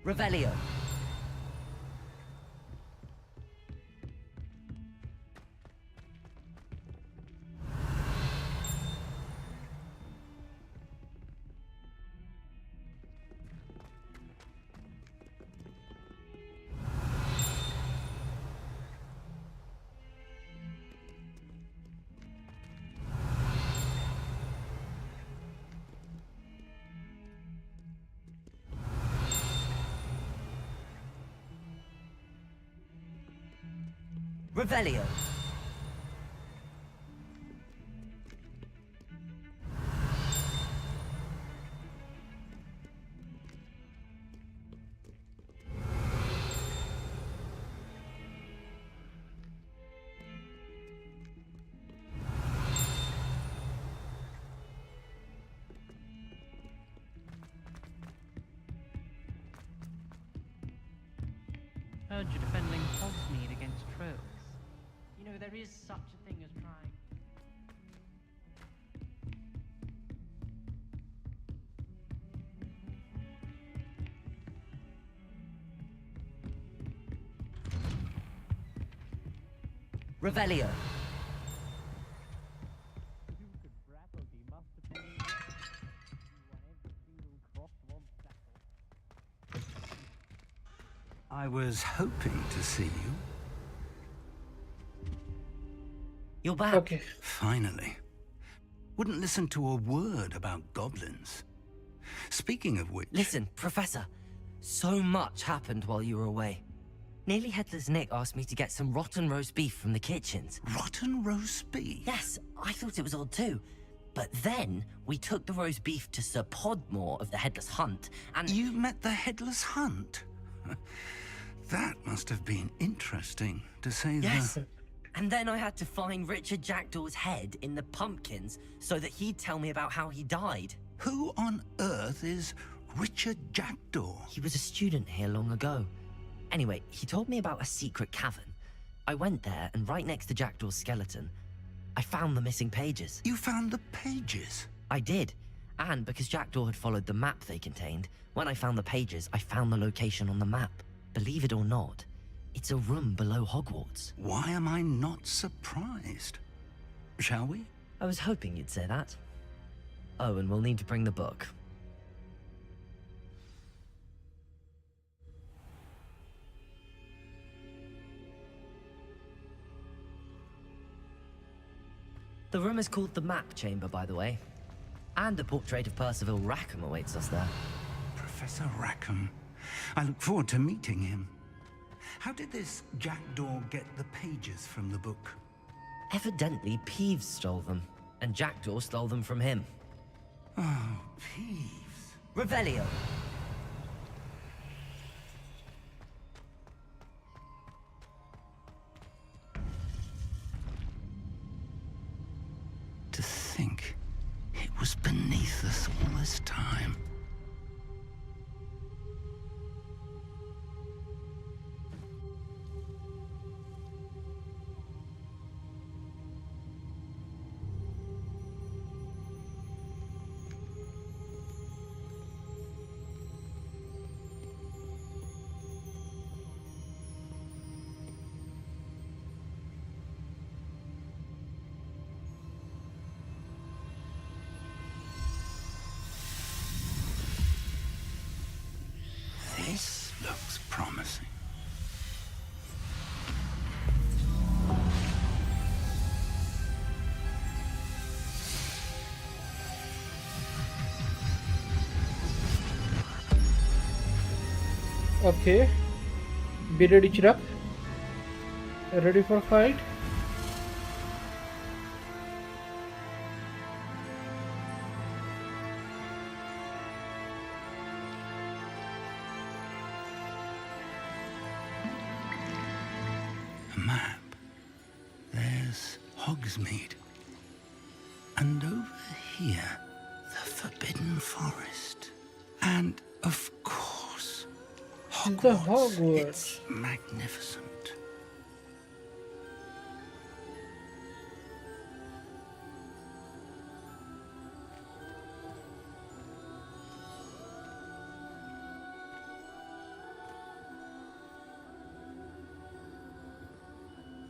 B: Revelio. Revelio.
H: Heard you're defending Hogsmeade against trolls. You know, there is such a thing as trying.
B: Revelio.
I: I was hoping to see you.
B: You're back.
A: Okay.
I: Finally. Wouldn't listen to a word about goblins. Speaking of which...
B: Listen, Professor. So much happened while you were away. Nearly Headless Nick asked me to get some rotten roast beef from the kitchens.
I: Rotten roast beef?
B: Yes, I thought it was odd too. But then we took the roast beef to Sir Podmore of the Headless Hunt, and...
I: You met the Headless Hunt? That must have been interesting, to say
B: Yes. And then I had to find Richard Jackdaw's head in the pumpkins so that he'd tell me about how he died.
I: Who on earth is Richard Jackdaw?
B: He was a student here long ago. Anyway, he told me about a secret cavern. I went there, and right next to Jackdaw's skeleton, I found the missing pages.
I: You found the pages?
B: I did. And because Jackdaw had followed the map they contained, when I found the pages, I found the location on the map. Believe it or not, it's a room below Hogwarts.
I: Why am I not surprised? Shall we?
B: I was hoping you'd say that. Oh, and we'll need to bring the book. The room is called the Map Chamber, by the way. And a portrait of Percival Rackham awaits us there.
I: Professor Rackham. I look forward to meeting him. How did this Jackdaw get the pages from the book?
B: Evidently, Peeves stole them, and Jackdaw stole them from him.
I: Oh, Peeves.
B: Revelio.
I: To think it was beneath us all this time. This looks promising.
A: Okay. Bearded Chirap. Ready for fight?
I: A map. There's Hogsmeade. And over here, the Forbidden Forest. And, of course,
A: It's the
I: Hogwarts.
A: Hogwarts.
I: It's magnificent.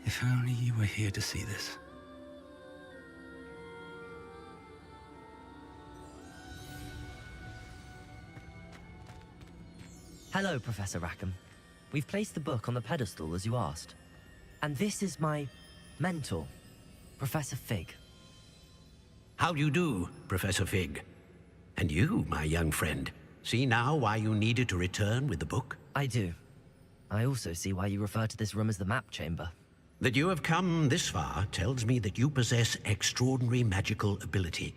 I: If only you were here to see this.
B: Hello, Professor Rackham. We've placed the book on the pedestal as you asked. And this is my mentor, Professor Fig.
G: How do you do, Professor Fig? And you, my young friend, see now why you needed to return with the book?
B: I do. I also see why you refer to this room as the map chamber.
G: That you have come this far tells me that you possess extraordinary magical ability,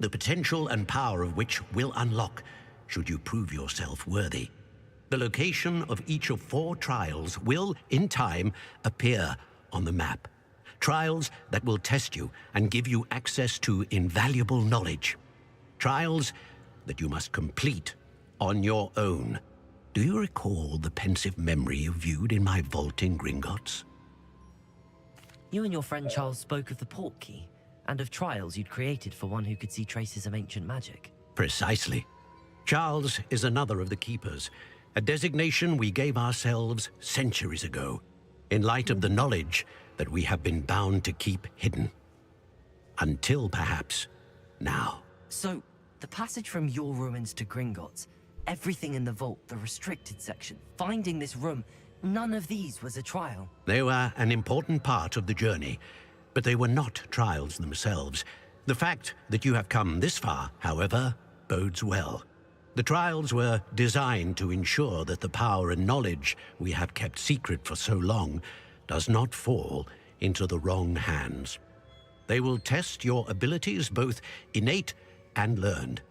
G: the potential and power of which will unlock should you prove yourself worthy. The location of each of 4 trials will, in time, appear on the map. Trials that will test you and give you access to invaluable knowledge. Trials that you must complete on your own. Do you recall the pensive memory you viewed in my vault in Gringotts?
B: You and your friend Charles spoke of the port key, and of trials you'd created for one who could see traces of ancient magic.
G: Precisely. Charles is another of the Keepers, a designation we gave ourselves centuries ago, in light of the knowledge that we have been bound to keep hidden. Until perhaps now.
B: So, the passage from your ruins to Gringotts, everything in the vault, the restricted section, finding this room, none of these was a trial.
G: They were an important part of the journey, but they were not trials themselves. The fact that you have come this far, however, bodes well. The trials were designed to ensure that the power and knowledge we have kept secret for so long does not fall into the wrong hands. They will test your abilities, both innate and learned.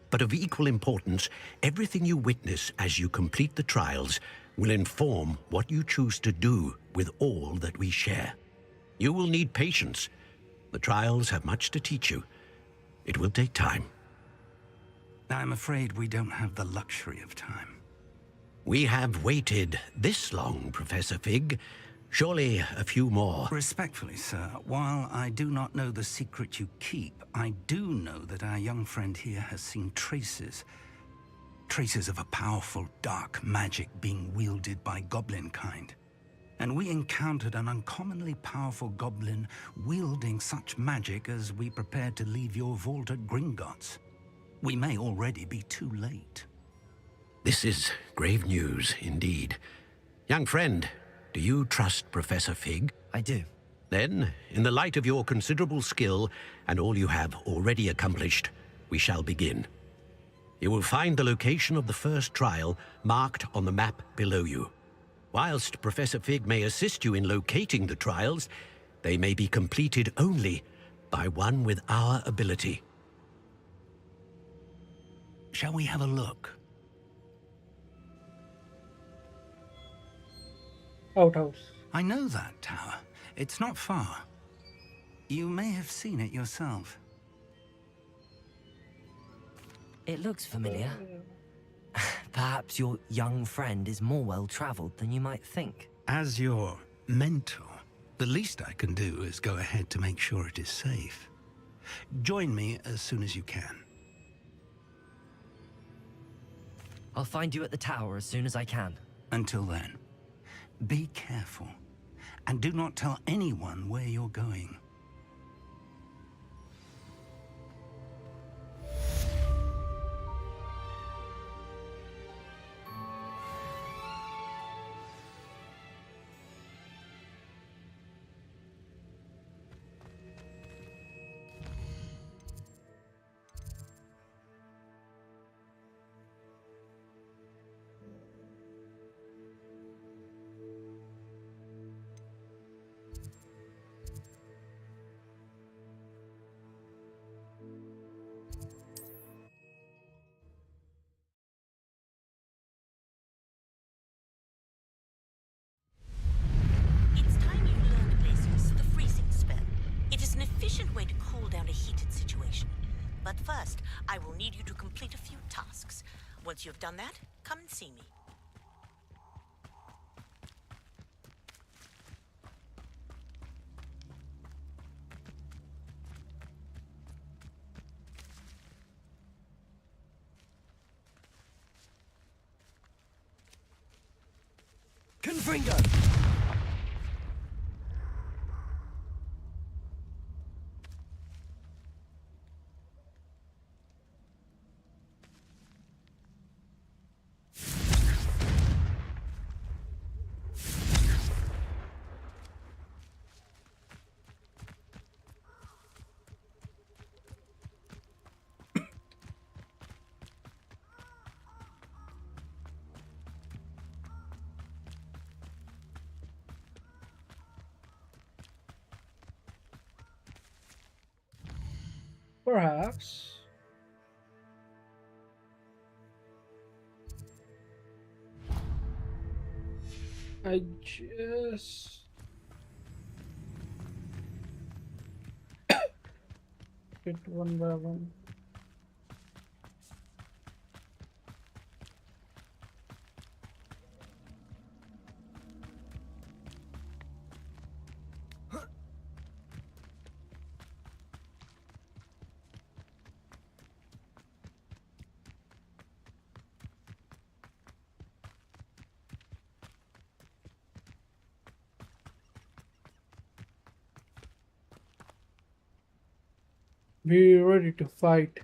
G: But of equal importance, everything you witness as you complete the trials will inform what you choose to do with all that we share. You will need patience. The trials have much to teach you. It will take time.
I: I'm afraid we don't have the luxury of time.
G: We have waited this long, Professor Fig. Surely a few more.
I: Respectfully, sir, while I do not know the secret you keep, I do know that our young friend here has seen traces of a powerful dark magic being wielded by goblin kind. And we encountered an uncommonly powerful goblin wielding such magic as we prepared to leave your vault at Gringotts. We may already be too late.
G: This is grave news indeed. Young friend, do you trust Professor Fig?
B: I do.
G: Then, in the light of your considerable skill and all you have already accomplished, we shall begin. You will find the location of the first trial marked on the map below you. Whilst Professor Fig may assist you in locating the trials, they may be completed only by one with our ability.
I: Shall we have a look?
A: Outhouse.
I: I know that tower. It's not far. You may have seen it yourself.
B: It looks familiar. Perhaps your young friend is more well-traveled than you might think.
I: As your mentor, the least I can do is go ahead to make sure it is safe. Join me as soon as you can.
B: I'll find you at the tower as soon as I can.
I: Until then, be careful, and do not tell anyone where you're going.
J: first, I will need you to complete a few tasks. Once you've done that, come and see me.
B: Confringo!
A: Perhaps. I just get one by one. Be ready to fight.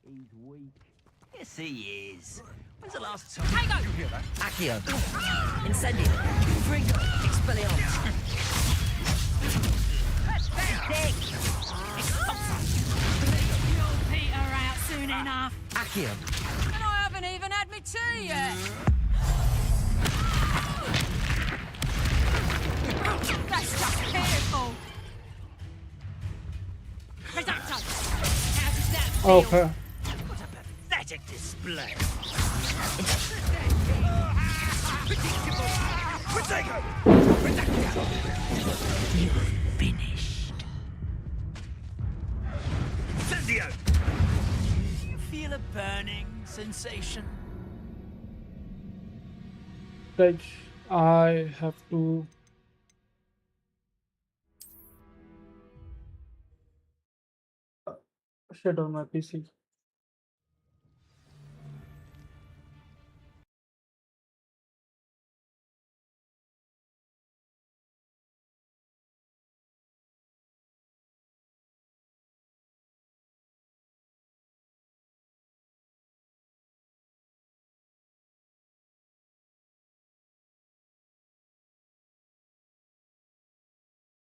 B: He's weak. Yes, he is. When's the last time? Did you hear that? Accio. Incendio. Confringo. Expelliarmus.
F: You'll peter out soon enough.
B: Accio.
F: And I haven't even had my tea yet. That's just pitiful. Reducto. How does that feel?
A: Okay.
B: What a pathetic display. You're finished.
G: Incendio!
H: You feel a burning sensation?
A: Like I have to shut down my PC.